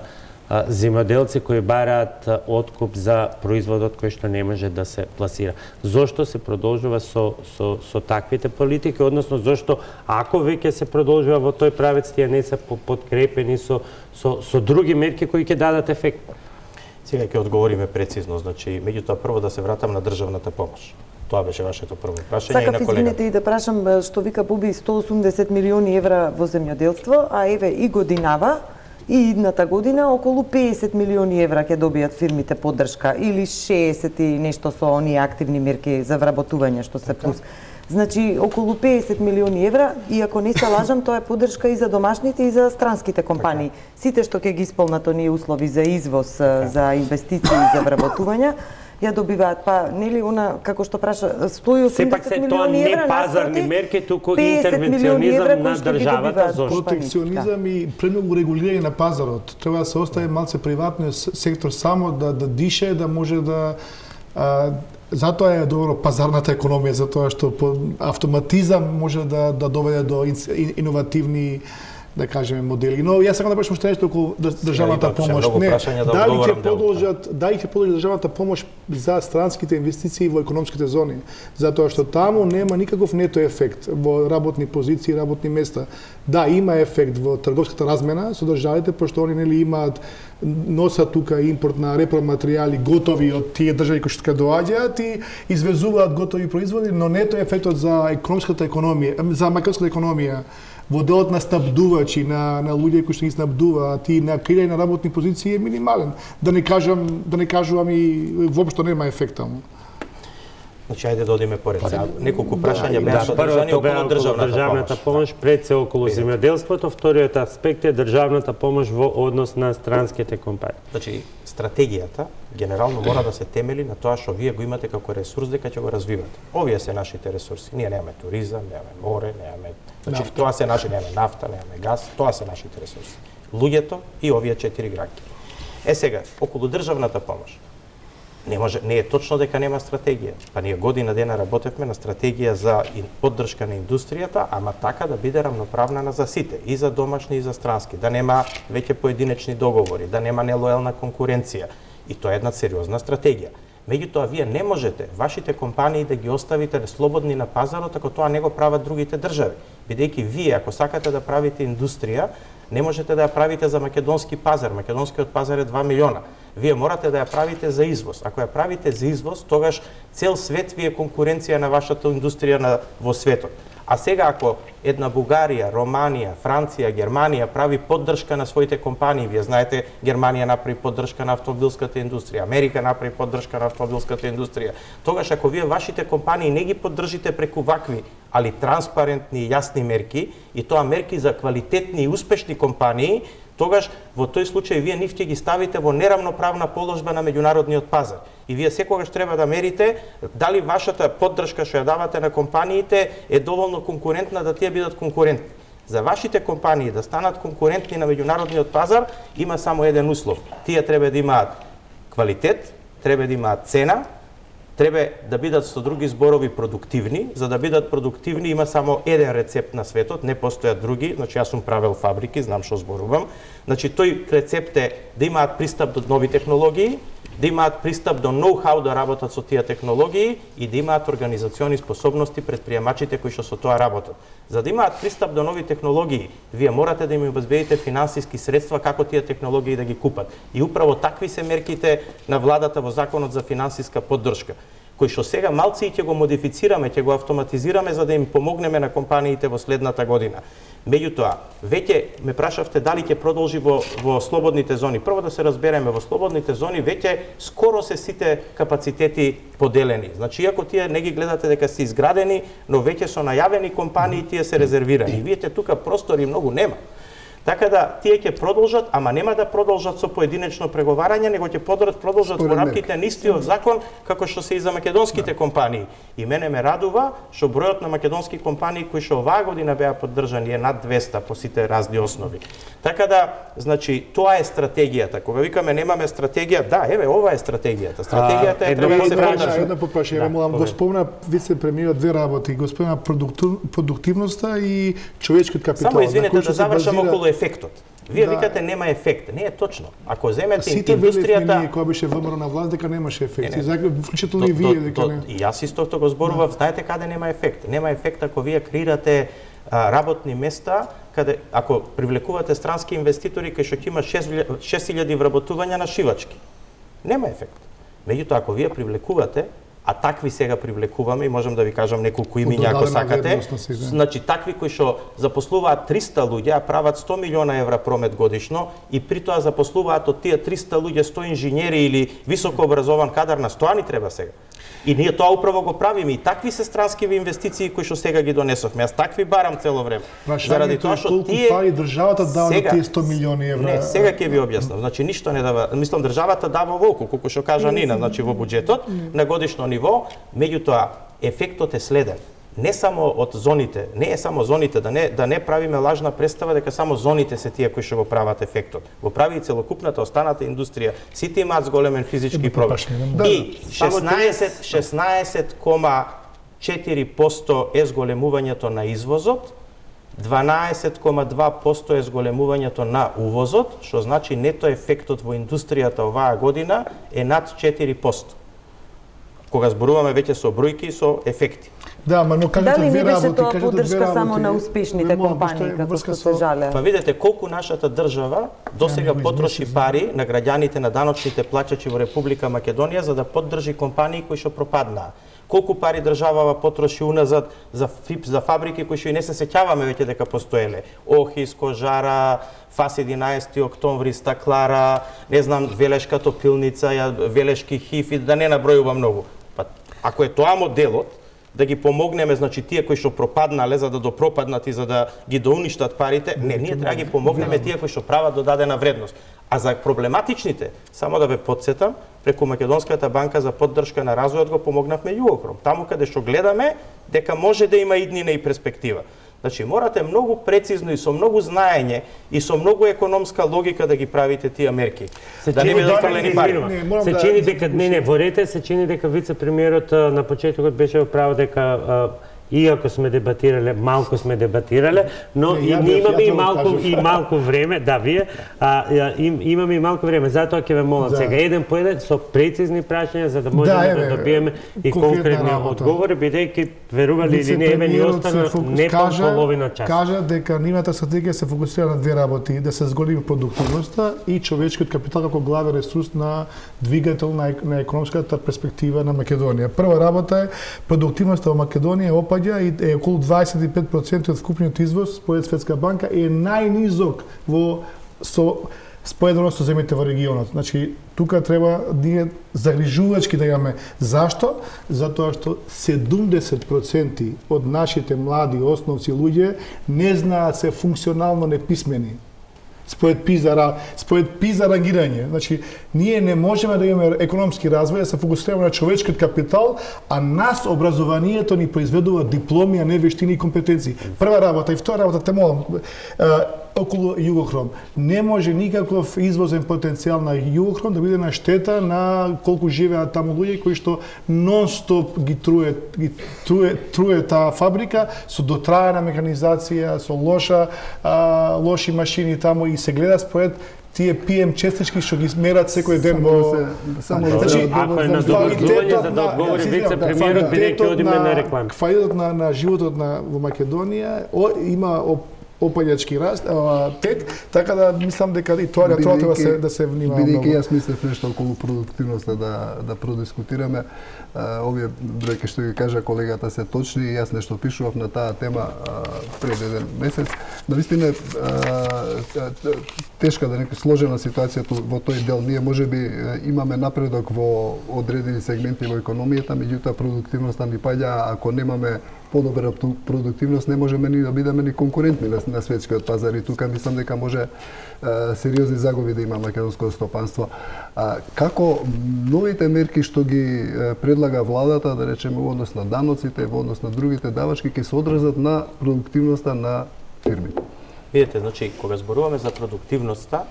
[SPEAKER 1] земјоделци кои бараат откуп за производот кој што не може да се пласира. Зошто се продолжува со таквите политики, односно зошто ако веќе се продолжува во тој правец, тие не се подкрепени со други мерки кои ќе дадат ефект?
[SPEAKER 2] Сега ќе одговориме прецизно, значи, меѓутоа прво да се вратам на државната помош. Тоа беше вашето прво прашање и на колегата.
[SPEAKER 3] Сакав, извинете, и да прашам што вика Буби 180 милиони евра во земјоделство, а еве и годинава, и идната година околу 50 милиони евра ќе добијат фирмите поддршка или 60 и нешто со оние активни мерки за вработување што се плюс. Значи околу 50 милиони евра, и ако не се лажам, тоа е поддршка и за домашните и за странските компании. Сите што ќе ги исполнат оние услови за извоз, за инвестиции и за вработување, ја добиваат, па нели она како што праша 180 милиони евра,
[SPEAKER 1] пазарни мерки, туку интервенционизам на државата. Зошто?
[SPEAKER 5] Протекционизам и премногу регулирање на пазарот. Треба да се остави малце приватниот сектор само да дише, да може да затоа е добро пазарната економија, затоа што по автоматизам може да доведе до иновативни, да кажеме, модели. Но јас сакам да прашам уште нешто околу државната помош. Дали ќе продолжат државната помош за странските инвестиции во економските зони, затоа што таму нема никаков нето ефект во работни позиции, работни места. Да, има ефект во трговската размена со државите, пошто они нели имаат носат тука импорт на репроматеријали готови од тие држави кои што доаѓаат и извезуваат готови производи, но нето ефектот за економската економија, за македонската економија, во делот на снабдувачи, на луѓе кои што ги снабдуваат и на креирање на работни позиции е минимален. Да не кажувам и воопшто нема ефект таму.
[SPEAKER 2] Значи, ајде да одиме поред. Неколку прашања беа содржани околу државната помош.
[SPEAKER 1] Пред се околу земјоделството, вториот аспект е државната помош во однос на странските компании.
[SPEAKER 2] Значи, стратегијата генерално мора да се темели на тоа што вие го имате како ресурс дека ќе го развивате. Овие се нашите ресурси. Ние немаме туризам, немаме море, немаме, значи тоа се наши, немаме нафта, немаме газ, тоа се нашите ресурси. Луѓето и овие 4 граѓани. Сега, околу државната помош. Не е точно дека нема стратегија. Па ние година дена работевме на стратегија за поддршка на индустријата, ама така да биде рамноправна за сите, и за домашни и за странски, да нема веќе поединечни договори, да нема нелојална конкуренција. И тоа е една сериозна стратегија. Меѓутоа, вие не можете вашите компании да ги оставите слободни на пазарот, ако тоа не го прават другите држави. Бидејќи вие, ако сакате да правите индустрија, не можете да ја правите за македонски пазар. Македонскиот пазар е 2 милиона. Вие морате да ја правите за извоз. Ако ја правите за извоз, тогаш цел свет ви е конкуренција на вашата индустрија во светот. А сега ако една Бугарија, Романија, Франција, Германија прави поддршка на своите компании, вие знаете, Германија направи поддршка на автомобилската индустрија, Америка направи поддршка на автомобилската индустрија, тогаш ако вие вашите компании не ги поддржите преку вакви, али транспарентни и јасни мерки, и тоа мерки за квалитетни и успешни компании, тогаш во тој случај вие нив ќе ги ставите во неравноправна положба на меѓународниот пазар. И вие секогаш треба да мерите дали вашата поддршка што ја давате на компаниите е доволно конкурентна да тие бидат конкурентни. За вашите компании да станат конкурентни на меѓународниот пазар има само еден услов. Тие треба да имаат квалитет, треба да имаат цена, треба да бидат со други зборови продуктивни. За да бидат продуктивни има само еден рецепт на светот, не постојат други. Значи јас сум правел фабрики, знам што зборувам. Значи тој рецепт е да имаат пристап до нови технологии, да имаат пристап до ноу-хау да работат со тие технологии и да имаат организациони способности предприемачите кои што со тоа работат. За да имаат пристап до нови технологии, вие морате да им обезбедите финансиски средства како тие технологии да ги купат. И управо такви се мерките на владата во Законот за финансиска поддршка, кој што сега малци ќе го модифицираме, ќе го автоматизираме за да им помогнеме на компаниите во следната година. Меѓутоа, веќе ме прашавте дали ќе продолжи во слободните зони. Прво да се разбереме, во слободните зони веќе скоро се сите капацитети поделени. Значи, иако тие не ги гледате дека се изградени, но веќе со најавени компании тие се резервирани. Видите, тука простори многу нема. Така да тие ќе продолжат, ама нема да продолжат со поединечно преговарање, него ќе продолжат во рамките на истиот закон како што се и за македонските компании. И мене ме радува што бројот на македонски компании кои што оваа година беа поддржани е над 200 по сите разни основи. Така да, значи, тоа е стратегијата. Кога викаме немаме стратегија, да, еве, ова е стратегијата. Стратегијата е треба да се поддржи.
[SPEAKER 5] Едно попрашање, молам, го спомна вице-премиерот две работи, го спомна продуктивноста и човечкиот капитал.
[SPEAKER 2] Само извинете да завршам околу ефектот. Вие викате нема ефект. Не е точно. Ако земете индустријата,
[SPEAKER 5] кога беше ВМРО на власт дека немаше ефект. Вклучително и вие дека не.
[SPEAKER 2] И јас исто го зборував, знаете каде нема ефект? Нема ефект ако вие креирате работни места, каде ако привлекувате странски инвеститори кај што ќе има 6000 вработувања на шивачки. Нема ефект. Меѓутоа ако вие привлекувате, а такви сега привлекуваме и можам да ви кажам неколку имиња ако сакате. Значи такви кои што запослуваат 300 луѓе, а прават 100 милиона евра промет годишно и при тоа запослуваат од тие 300 луѓе 100 инженери или високо образован кадар, на тоа ни треба сега. И ние тоа управо го правиме и такви се странскиви инвестиции кои што сега ги донесовме. Јас такви барам цело време.
[SPEAKER 5] Заради тоа што тие пари државата дава тие 100 милиони евра.
[SPEAKER 2] Не, сега ќе ви објаснам. Значи ништо не дава. Мислам државата дава волку, колку што кажа Нина, значи во буџетот на годишно ниво, меѓутоа ефектот е следен. Не само од зоните, не е само зоните, да не правиме лажна представа дека само зоните се тие кои што го прават ефектот. Го прави и целокупната останата индустрија. Сите имаат зголемен физички проблем. И 16,4% е зголемувањето на извозот, 12,2% е зголемувањето на увозот, што значи нето ефектот во индустријата оваа година е над 4%. Кога зборуваме веќе со бројки и со ефекти.
[SPEAKER 5] Да, ма но кажете
[SPEAKER 3] дали
[SPEAKER 5] две
[SPEAKER 3] не беше
[SPEAKER 5] работи,
[SPEAKER 3] тоа
[SPEAKER 5] кажете
[SPEAKER 3] поддршка
[SPEAKER 5] две работи.
[SPEAKER 3] само на успешните компании, како што се жалеа?
[SPEAKER 2] Па видете колку нашата држава досега потроши пари на граѓаните, на даночните плаќачи во Република Македонија за да поддржи компании кои што пропаднаа. Колку пари државава потроши уназад за фабрики кои што и не се сеќаваме веќе дека постоеле. Охис, Кожара, ФАС 11 октомври, Стаклара, не знам, Велешка топилница, Велешки ХИФ, да не набројувам многу. Па, ако е тоа моделот, да ги помогнеме, значи тие кои што пропаднале за да допропаднат и за да ги доуништат парите, не, ние треба да ги помогнеме тие кои што прават додадена вредност. А за проблематичните, само да ве подсетам, преку Македонската банка за поддршка на развојот го помогнавме Југохром. Таму каде што гледаме дека може да има иднина и перспектива. Значи, морате многу прецизно и со многу знаење и со многу економска логика да ги правите тие мерки. Да не бидат фрлени пари.
[SPEAKER 1] Се чини дека во рете се чини дека вице-премиерот на почетокот беше во право дека иако сме дебатирале, малку сме дебатирале, но имаме и малку време, да, вие, имаме и малку време, затоа ќе ве молам сега еден по еден со прецизни прашања за да можеме да добиеме и конкретни одговори, бидејќи верували или не, еве ни остана не половина час.
[SPEAKER 5] Кажа дека нивната стратегија се фокусира на две работи, да се зголеми продуктивноста и човечкиот капитал како главен ресурс на двигател на економската перспектива на Македонија. Прва работа е продуктивноста во Македонија опаѓа и е околу 25% од вкупниот извоз според Светска банка и е најнизок споредно со земјите во регионот. Значи, тука треба ние загрижувачки да имаме. Зашто? Затоа што 70% од нашите млади основци луѓе не знаат, се функционално неписмени. Според ПИЗа рангирање. Значи, ние не можеме да имаме економски развој, да се фокусираме на човечкиот капитал, а нас образованието ни произведува дипломи, а не вештини и компетенции. Прва работа и втора работа, те молам, околу Југохром. Не може никаков извозен потенцијал на Југохром да биде на штета на колку живеат таму луѓе кои што нон-стоп ги труе таа фабрика со дотраена механизација, со лоши машини таму и се гледа според тие PM честички што ги мерат секој ден во...
[SPEAKER 1] Ако е на добрзување за да одговори вице-премиерот, бидејќи одиме на реклами.
[SPEAKER 5] Квалитетот на животот во Македонија има опаѓачки раст, тек, така да мислам дека и тоа треба да се внимава многу.
[SPEAKER 4] Бидејќи јас мислев нешто околу продуктивноста да продискутираме, овие бројки што ги кажа колегата се точни и јас нешто пишував на таа тема пред еден месец. Навистина тешка да нека сложена ситуацијата во тој дел. Ние можеби имаме напредок во одредени сегменти во економијата, меѓутоа продуктивноста ни паѓа, ако немаме подобра продуктивност, не можеме ни да бидеме ни конкурентни на светскиот пазар и тука мислам дека може сериозни загуби да има македонското стопанство. Како новите мерки што ги предлага владата, да речеме во однос на даноците, во однос на другите давачки, ќе се одразат на продуктивноста на фирмите?
[SPEAKER 2] Видете, значи, кога зборуваме за продуктивноста,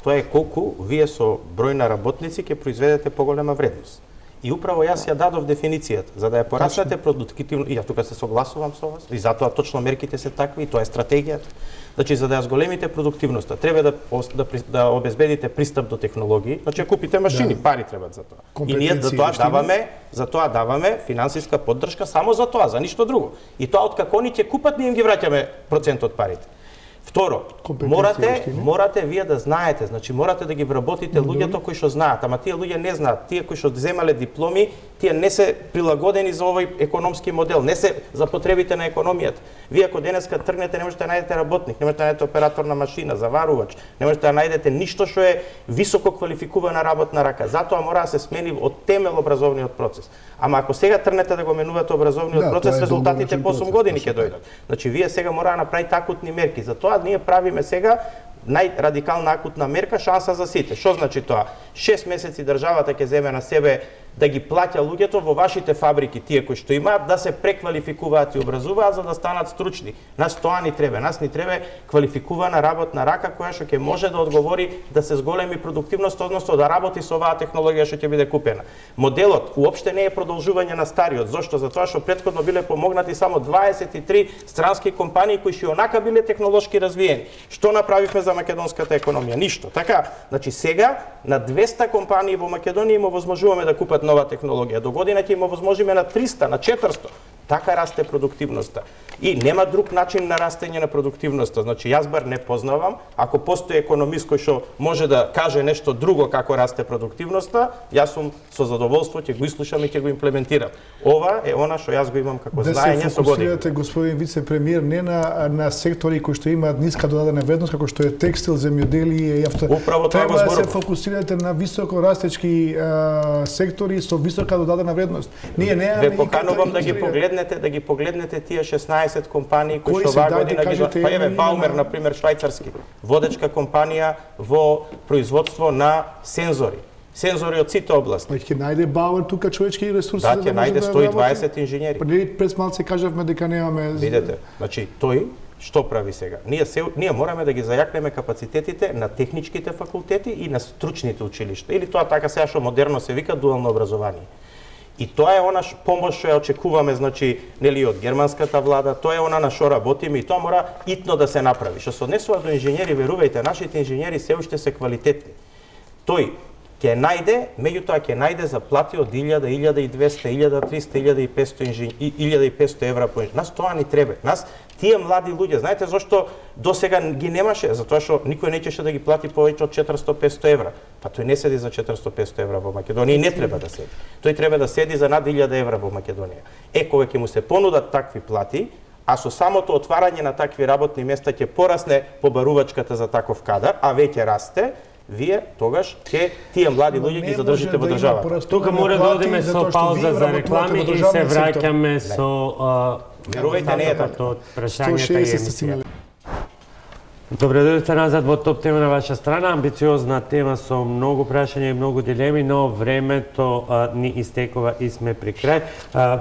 [SPEAKER 2] тоа е колку вие со број на работници ќе произведете поголема вредност. И управо јас ја дадов дефиницијата, за да ја пораснете продуктивно, и ја тука се согласувам со вас, и затоа точно мерките се такви, и тоа е стратегијата. Значи, за да ја зголемите продуктивноста, треба да обезбедите пристап до технологии, значи, ја купите машини, пари требат за тоа. И ние за тоа даваме финансиска поддршка само за тоа, за ништо друго. И тоа откако ни ќе купат, ние им ги враќаме процент од парите. Второ, морате вие да знаете, значи морате да ги вработите луѓето кои што знаат, ама тие луѓе не знаат, тие кои што земале дипломи, тие не се прилагодени за овој економски модел, не се за потребите на економијата. Вие ако денеска тргнете, не можете да најдете работник, не можете да најдете оператор на машина, заварувач, не можете да најдете ништо што е високо квалификувана работна рака. Затоа мора да се смени од темел образовниот процес. Ама ако сега тргнете да го менувате образовниот процес, резултатите по 8 години ќе дојдат. Значи вие сега мора да направите акутни мерки. Затоа ние правиме сега најрадикална акутна мерка, шанса за сите. Што значи тоа? 6 месеци државата ќе земе на себе да ги плаќа луѓето во вашите фабрики, тие кои што имаат, да се преквалификуваат и образуваат за да станат стручни. Нас тоа ни треба. Нас ни треба квалификувана работна рака која што ќе може да одговори да се зголеми продуктивност, односно да работи со оваа технологија што ќе биде купена. Моделот уопште не е продолжување на стариот. Зошто? Затоа што претходно биле помогнати само 23 странски компании кои што онака биле технолошки развиени. Што направивме за македонската економија? Ништо. Така, значи сега на 200 компании во Македонија им овозможуваме да купат нова технологија. До година ќе им овозможиме на 300, на 400. Така расте продуктивноста. И нема друг начин на растење на продуктивноста. Значи, јас бар не познавам, ако постои економист кој што може да каже нешто друго како расте продуктивноста, јас сум со задоволство ќе го изслушам и ќе го имплементирам. Ова е она што јас го имам како знаење со години.
[SPEAKER 5] Да се фокусирате, господин вице-премиер, не на сектори кои што имаат ниска додадена вредност, како што е текстил, земјоделие и авто.
[SPEAKER 2] Управо тоа го зборувам.
[SPEAKER 5] Треба да се фокусирате на високо растечки сектори со висока додадена вредност. Ние немаме.
[SPEAKER 2] Ве поканувам да ги погледнете тие 16 компании кои што оваа година ги... Па еве, Баумер, например, швајцарски, водечка компанија во производство на сензори. Сензори од сите области.
[SPEAKER 5] Па ќе најде Бауер тука човечки ресурси
[SPEAKER 2] да ќе најде 120 инженери.
[SPEAKER 5] Пред малце кажавме дека немаме.
[SPEAKER 2] Видете, значи тој што прави сега? Ние мораме да ги зајакнеме капацитетите на техничките факултети и на стручните училишта. Или тоа така сега што модерно се вика дуално образование. И тоа е она помош што ја очекуваме, значи, нели од германската влада, тоа е она на што работиме и тоа мора итно да се направи. Што се однесува до инженери, верувајте, нашите инженери се уште се квалитетни. Тој ќе најде, меѓутоа ќе најде заплати од 1000, 1200, 1300, 1500 евра по инженер. Нас тоа ни треба. Нас тие млади луѓе, знаете зошто досега ги немаше? Затоа што никој неќеше да ги плати повеќе од 400-500 евра. Па тој не седи за 400-500 евра во Македонија и не треба да седи. Тој треба да седи за над 1000 евра во Македонија. Кога ќе му се понудат такви плати, а со самото отварање на такви работни места ќе порасне побарувачката за таков кадар, а веќе расте, вие тогаш ќе тие млади луѓе ги задржите во државата.
[SPEAKER 1] Тука мора да одиме со пауза за реклами и се враќаме со
[SPEAKER 2] верувајте, не е така.
[SPEAKER 1] Прашањата и емисија. Добре дојдовте назад во топ тема на ваша страна. Амбициозна тема со многу прашања и многу дилеми, но времето ни истекува и сме при крај.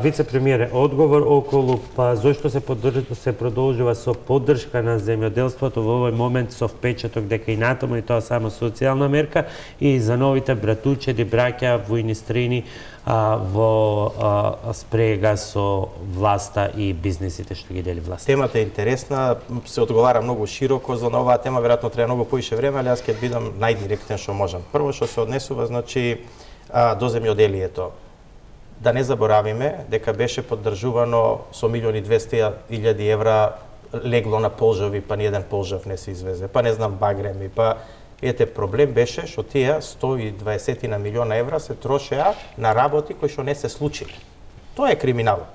[SPEAKER 1] Вице-премиере, одговор околу зошто се продолжува со поддршка на земјоделството во овој момент со впечаток дека и натаму и тоа само социјална мерка и за новите братучеди, браќа, војнистрини во спрега со власта и бизнисите што ги дели власта.
[SPEAKER 2] Темата е интересна, се одговара многу широко за оваа тема, веројатно треба многу поише време, али јас ќе бидам најдиректен што можам. Прво што се однесува, значи, до земјоделието. Да не заборавиме дека беше поддржувано со 1.200.000 евра легло на полжави, па ниеден полжав не се извезе, па не знам багреми, па проблем беше што тие 120 на милиона евра се трошеа на работи кои што не се случиле. Тоа е криминалот.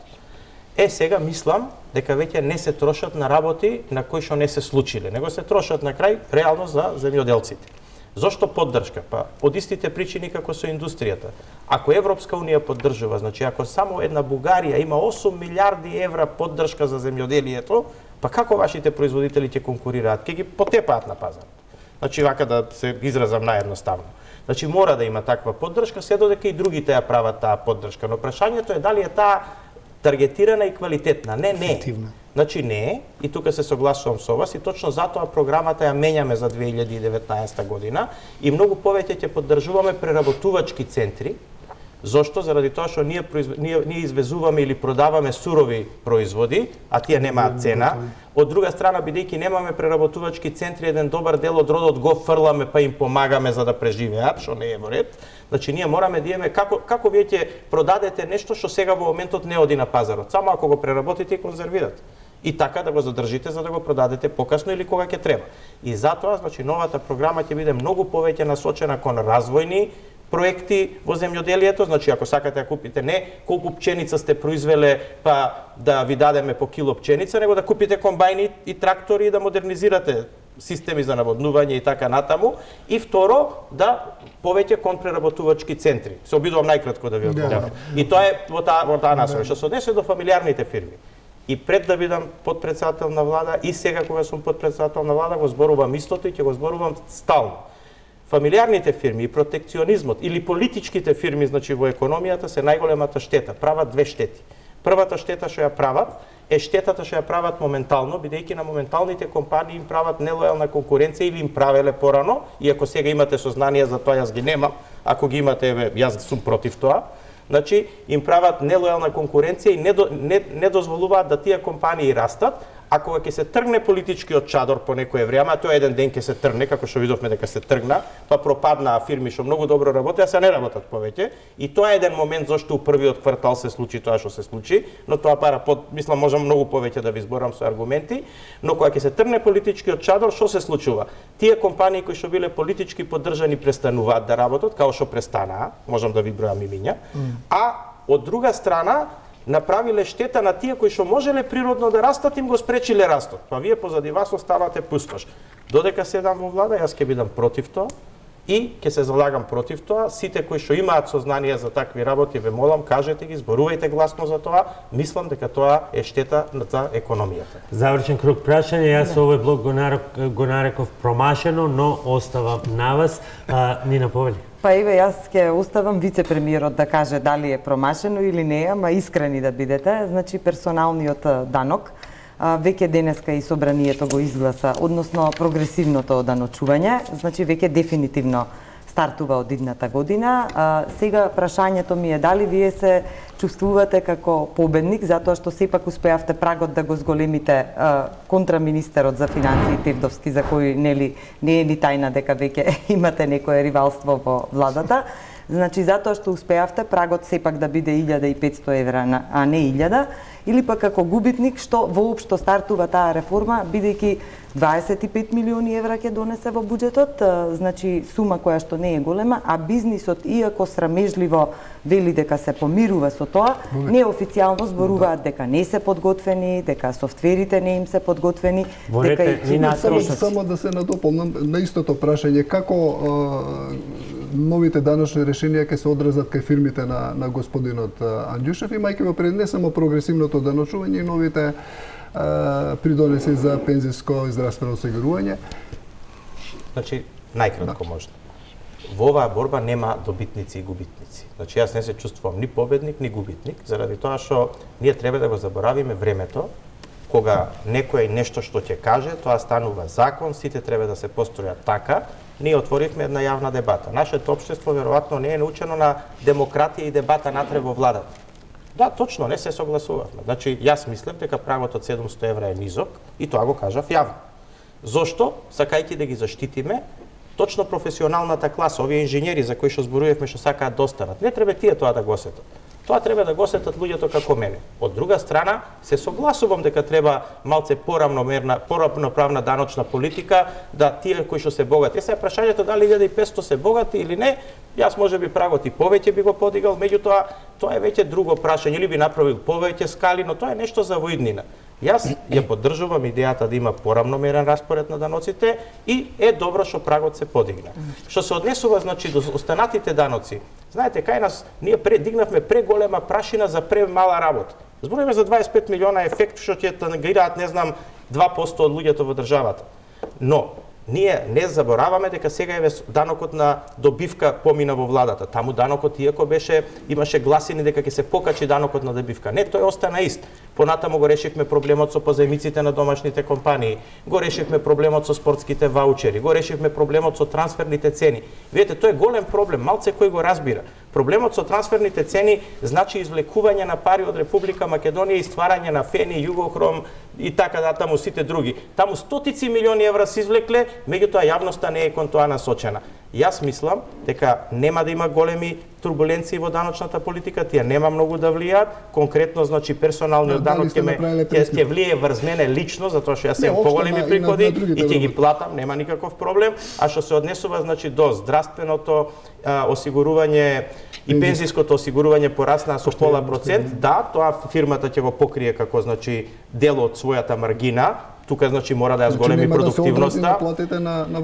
[SPEAKER 2] Сега мислам дека веќе не се трошат на работи на кои што не се случиле, него се трошат на крај реално за земјоделците. Зошто поддршка? Па од истите причини како со индустријата. Ако Европска унија поддржува, значи ако само една Бугарија има 8 милиарди евра поддршка за земјоделието, па како вашите производители ќе конкурираат? Ќе ги потепаат на пазарот. Значи, вака да се изразам наједноставно. Значи, мора да има таква поддршка, се додека и другите ја прават таа поддршка. Но прашањето е дали е таа таргетирана и квалитетна. Не е. Значи, не е. И тука се согласувам со вас. И точно затоа програмата ја менјаме за 2019 година. И многу повеќе ќе поддржуваме преработувачки центри. Зошто? Заради тоа што ние извезуваме или продаваме сурови производи, а тие немаат цена. Од друга страна, бидејќи немаме преработувачки центри, еден добар дел од родот го фрламе па им помагаме за да преживеат, што не е во ред. Значи, ние мораме да имаме како вие ќе продадете нешто што сега во моментот не оди на пазарот, само ако го преработите и конзервирате. И така да го задржите за да го продадете покасно или кога ќе треба. И затоа, значи, новата програма ќе биде многу повеќе насочена кон развојни проекти во земјоделието, значи ако сакате да купите не колку пченица сте произвеле па да ви дадеме по кило пченица, него да купите комбајни и трактори и да модернизирате системи за наводнување и така натаму. И второ, да повеќе кон преработувачки центри. Се обидувам најкратко да ви одговорам. И тоа е во таа насока. Што се однесе до фамилиарните фирми. И пред да бидам подпредседател на влада и сега кога сум подпредседател на влада го зборувам истото и ќе го зборувам стално. Фамилиарните фирми и протекционизмот или политичките фирми, значи во економијата, се најголемата штета. Прават две штети. Првата штета што ја прават е штетата што ја прават моментално, бидејќи на моменталните компании им прават нелојална конкуренција или им правеле порано, иако сега имате сознание за тоа, јас ги немам, ако ги имате, јас сум против тоа. Значи, им прават нелојална конкуренција и не дозволуваат да тие компании растат, а кога ќе се тргне политичкиот чадор по некое време, а тоа еден ден ќе се тргне, како што видовме дека се тргна, па пропаднаа фирми што многу добро работеа, се не работат повеќе. И тоа е еден момент зашто у првиот квартал се случи тоа што се случи, но тоа мислам можам многу повеќе да ви зборам со аргументи, но кога ќе се тргне политичкиот чадор, што се случува? Тие компании кои што биле политички поддржани престануваат да работат, као што престанаа, можам да ви бројам имиња, а од друга страна направиле штета на тие кои што можеле природно да растат, им го спречиле растот. Па вие позади вас оставате пустош. Додека седам во влада, јас ќе бидам против тоа и ќе се залагам против тоа. Сите кои што имаат сознание за такви работи, ве молам, кажете ги, зборувајте гласно за тоа. Мислам дека тоа е штета за економијата.
[SPEAKER 1] Завршен круг прашање. Јас овој блок го нареков промашено, но оставам на вас. Нина Повели.
[SPEAKER 3] Па еве, јас ќе оставам вице-премиерот да каже дали е промашено или не, ама искрени да бидете. Значи, персоналниот данок, веќе денеска и собранието го изгласа, односно прогресивното даночување, значи веќе дефинитивно стартува од идната година. Сега прашањето ми е дали вие се чувствувате како победник затоа што сепак успеавте прагот да го зголемите контра министерот за финансии Тевдовски, за кој не е ни тајна дека веќе имате некое ривалство во владата. Значи, затоа што успеавте прагот сепак да биде 1500 евра, а не 1000, или пак како губитник, што воопшто стартува таа реформа, бидејќи 25 милиони евра ќе донесе во буџетот, значи сума која што не е голема, а бизнисот, иако срамежливо вели дека се помирува со тоа, неофицијално зборуваат дека не се подготвени, дека софтверите не им се подготвени, дека
[SPEAKER 4] само да се надополнам на истото прашање, како новите даночни решенија ќе се одразат кај фирмите на господинот Анѓушев, имајќи во пред не само прогресивното даночување и новите придонеси за пензиско и здравствено осигурување?
[SPEAKER 2] Значи, најкратко можно. Во оваа борба нема добитници и губитници. Значи, јас не се чувствувам ни победник, ни губитник, заради тоа што ние треба да го заборавиме времето, кога некој нешто што ќе каже, тоа станува закон, сите треба да се постројат така. Ние отворивме една јавна дебата. Нашето општество веројатно не е научено на демократија и дебата натре во владата. Да, точно, не се согласувавме. Значи, јас мислам дека прагот од 700 евра е низок и тоа го кажав јавно. Зошто? Сакајќи да ги заштитиме точно професионалната класа, овие инженери за кои што зборувавме што сакаат да останат. Не треба тие тоа да го осетат. Тоа треба да го осетат луѓето како мене. Од друга страна, се согласувам дека треба малце поравноправна даночна политика, да тие кои што се богати. Сега прашањето дали 1500 се богати или не, јас можеби прагот и повеќе би го подигал, меѓутоа тоа е веќе друго прашање, или би направил повеќе скали, но тоа е нешто за во иднина. Јас ја поддржувам идејата да има поравномерен распоред на даноците и е добро што прагот се подигна. Што се однесува значи до останатите даноци, знаете, кај нас ние дигнавме преголема прашина за премала работа. Зборуваме за 25 милиона ефект што ќе тангираат, не знам, 2% од луѓето во државата. Но ние не забораваме дека сега е данокот на добивка помина во владата. Таму данокот иако имаше гласини дека ќе се покачи данокот на добивка. Не, тој остана ист. Понатаму го решивме проблемот со позајмиците на домашните компании, го решивме проблемот со спортските ваучери, го решивме проблемот со трансферните цени. Видете, тоа е голем проблем, малце кој го разбира. Проблемот со трансферните цени значи извлекување на пари од Република Македонија и стварање на Фени, Југохром и така натаму сите други. Таму стотици милиони евра се извлекле, меѓутоа јавноста не е кон тоа насочена. Јас мислам дека нема да има големи турбуленции во даночната политика, тие нема многу да влијаат, конкретно значи персоналниот данок ќе влие врз мене лично, затоа што јас имам поголеми приходи и ќе ги платам, нема никаков проблем, а што се однесува значи до здравственото осигурување и пензиското осигурување порасна со 0,5%, да, тоа фирмата ќе го покрие како значи дел од својата маргина. Тука значи мора да ја зголеми продуктивноста.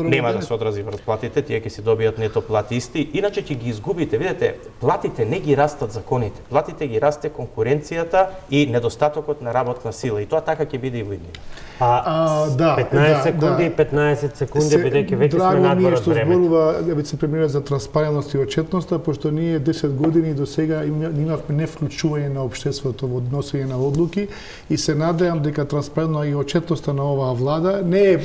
[SPEAKER 2] Нема да се одрази врз платите, тие ќе си добијат нето плати исти, иначе ќе ги изгубите. Видете, платите не ги растат законите. Платите ги расте конкуренцијата и недостатокот на работна сила и тоа така ќе биде и во иднина.
[SPEAKER 1] 15 секунди и 15 секунди бидејќи веќе сме надвор од времето.
[SPEAKER 5] Драго ми е што зборува вице-премиерот за транспарентност и отчетноста, пошто ние 10 години до сега имавме невклучување на општеството во односење на одлуки и се надевам дека транспарентно и отчетноста на оваа влада не е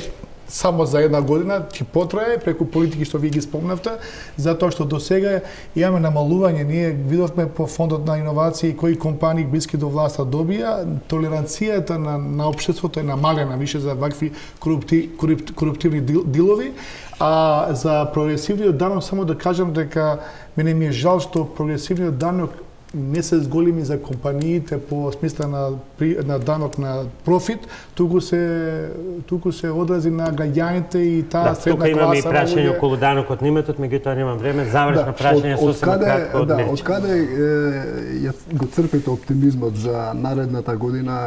[SPEAKER 5] само за една година, ќе потрае преку политики што ви ги спомнавте, затоа што до сега имаме намалување. Ние видовме по фондот на иновации кои компании блиски до власта добија, толеранцијата на општеството е намалена више за вакви коруптивни дилови, а за прогресивниот данок само да кажам дека мене ми е жал што прогресивниот данок не се зголеми за компаниите по смисла на данок на профит, туку се одрази на граѓаните и таа средна класа.
[SPEAKER 1] Тука имаме и прашање околу данокот на иметот, меѓутоа немам време. Завршна прашање сосема кратко од Мирче.
[SPEAKER 4] Од каде го црпите оптимизмот за наредната година,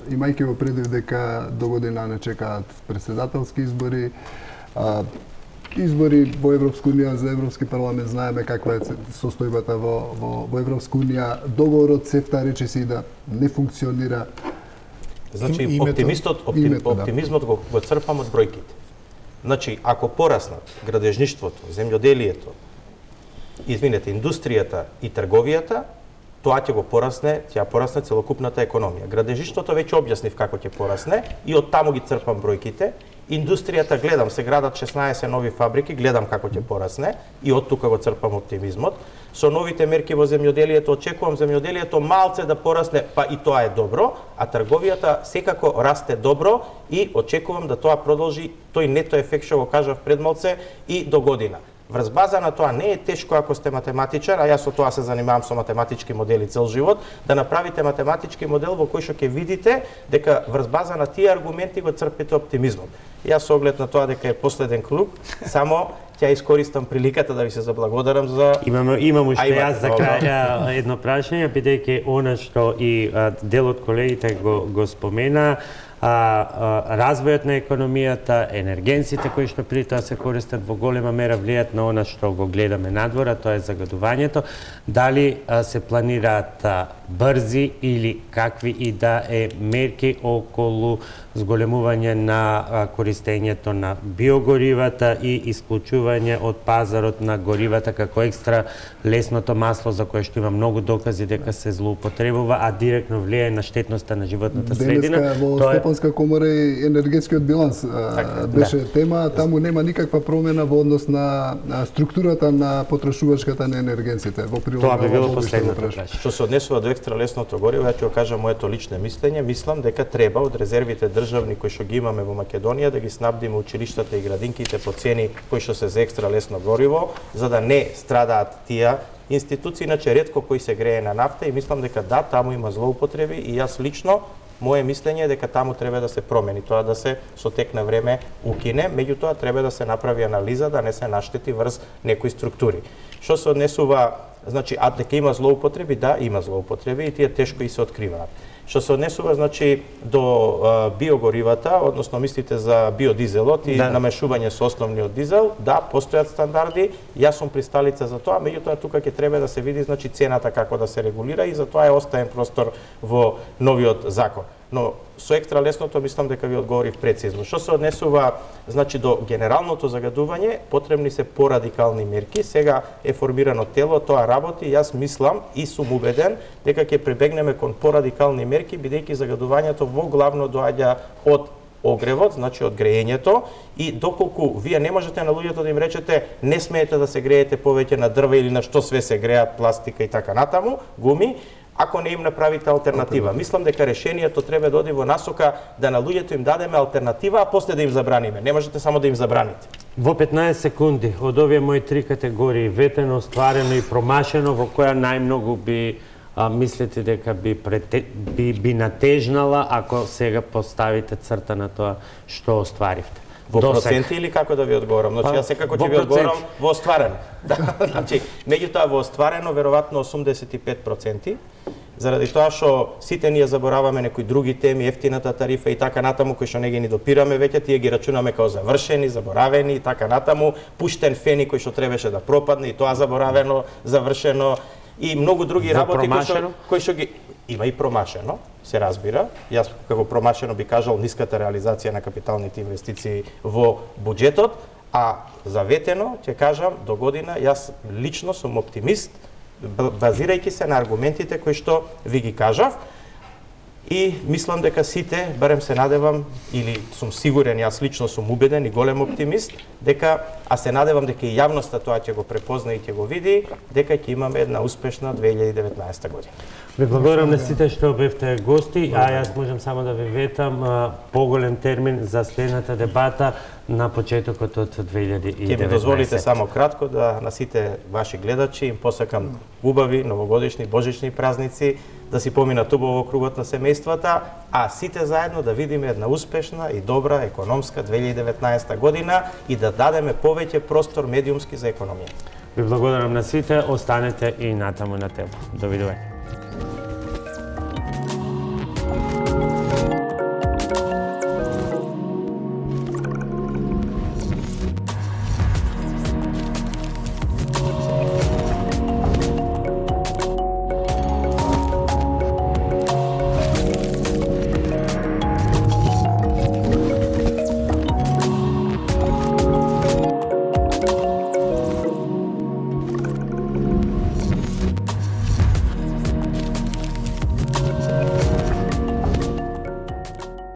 [SPEAKER 4] имајќи во предвид дека до година не чекаат председателски избори, избори во Европска унија за Европски парламент, знаеме каква е состојбата во Европска унија, договорот СЕФТА речиси да не функционира.
[SPEAKER 2] Значи, оптимизмот го црпам од бројките. Значи, ако пораснат градежништвото, земјоделието, индустријата и трговијата, тоа ќе порасне целокупната економија. Градежништвото веќе објаснив како ќе порасне и од таму ги црпам бројките Индустријата гледам, се градат 16 нови фабрики, гледам како ќе порасне и од тука го црпам оптимизмот. Со новите мерки во земјоделието очекувам земјоделието малце да порасне, па и тоа е добро, а трговијата секако расте добро и очекувам да тоа продолжи тој нето ефект што го кажав пред малце и до година. Врз база на тоа не е тешко ако сте математичар, а јас со тоа се занимавам со математички модели цел живот, да направите математички модел во кој што ќе видите дека врз база на тие аргументи го црпите оптимизмот. Јас со оглед на тоа дека е последен круг, само ќе искористам приликата да ви се заблагодарам за...
[SPEAKER 1] Имам уште јас за крај едно прашање, бидејќи она што и дел од колегите го спомена, развојот на економијата, енергенците кои што при тоа се користат во голема мера влијат на она што го гледаме надвора, тоа е загадувањето. Дали се планираат брзи или какви и да е мерки околу зголемување на користењето на биогоривата и исклучување од пазарот на горивата како екстра лесното масло за кое што има многу докази дека се злоупотребува, а директно влијае на штетноста на животната средина.
[SPEAKER 4] Денеска во Стопанска комора и енергетскиот биланс беше тема, таму нема никаква промена во однос на структурата на потрошувачката на енергенците во прилог.
[SPEAKER 1] Тоа би било последното прашање.
[SPEAKER 2] Што се однесува до екстра лесното гориво, ја ќе го кажам моето лично мислење, мислам дека треба од резервите државни кои што ги имаме во Македонија да ги снабдиме училиштата и градинките по цени кои што се за екстра лесно гориво, за да не страдаат тие институции, иначе ретко кои се грее на нафта и мислам дека да, таму има злоупотреби и јас лично моје мислење е дека таму треба да се промени, тоа да се со тек на време укине, меѓутоа треба да се направи анализа да не се наштети врз некои структури. Што се однесува, значи, а дека има злоупотреби, да, има злоупотреби и тие тешко и се откриваат. Што се однесува, значи, до биогоривата, односно мислите за биодизелот и намешување со основниот дизел, да, постојат стандарди, јас сум присталица за тоа, меѓутоа тука ќе треба да се види, значи, цената како да се регулира и за тоа е остаен простор во новиот закон. Но со екстра лесното мислам дека ви одговорив прецизно. Што се однесува, значи, до генералното загадување, потребни се порадикални мерки. Сега е формирано тело, тоа работи, јас мислам и сум убеден дека ќе прибегнеме кон порадикални мерки, бидејќи загадувањето во главно доаѓа од огревот, значи од греењето, и доколку вие не можете на луѓето да им речете не смеете да се греете повеќе на дрва или на што све се греат, пластика и така натаму, гуми, ако не им направите алтернатива. Мислам дека решението треба да оди во насока да на луѓето им дадеме алтернатива, а после да им забраниме. Не можете само да им забраните.
[SPEAKER 1] Во 15 секунди од овие мои три категории, ветено, стварено и промашено, во која најмногу би мислите дека би натежнала ако сега поставите црта на тоа што остваривте?
[SPEAKER 2] Во проценти или како да ви одговорам? Значи, јас секако ќе ви одговорам во остварено. Значи, меѓутоа во остварено веројатно 85%, заради тоа што сите ние забораваме некои други теми, ефтината тарифа и така натаму, кои што не ги ни допираме веќе, тие ги рачунаме како завршени, заборавени и така натаму, пуштен фени кој што требаше да пропадне и тоа заборавено, завршено и многу други работи кои што ги има и промашено, се разбира. Јас како промашено би кажал ниската реализација на капиталните инвестиции во буџетот, а заветено ќе кажам до година јас лично сум оптимист базирајќи се на аргументите кои што ви ги кажав. И мислам дека сите, барем се надевам, или сум сигурен, јас лично сум убеден и голем оптимист, дека, а се надевам дека и јавноста тоа ќе го препозна и ќе го види, дека ќе имаме една успешна 2019 година.
[SPEAKER 1] Ви благодарам на сите што бевте гости, а јас можам само да ви ветам поголем термин за следната дебата на почетокот од 2019.
[SPEAKER 2] Ќе ми дозволите само кратко да на сите ваши гледачи им посакам убави новогодишни, божични празници, да си поминат убаво кругот на семејствата, а сите заедно да видиме една успешна и добра економска 2019 година и да дадеме повеќе простор медиумски за економија.
[SPEAKER 1] Ви благодарам на сите, останете и натаму на тема. Довидување.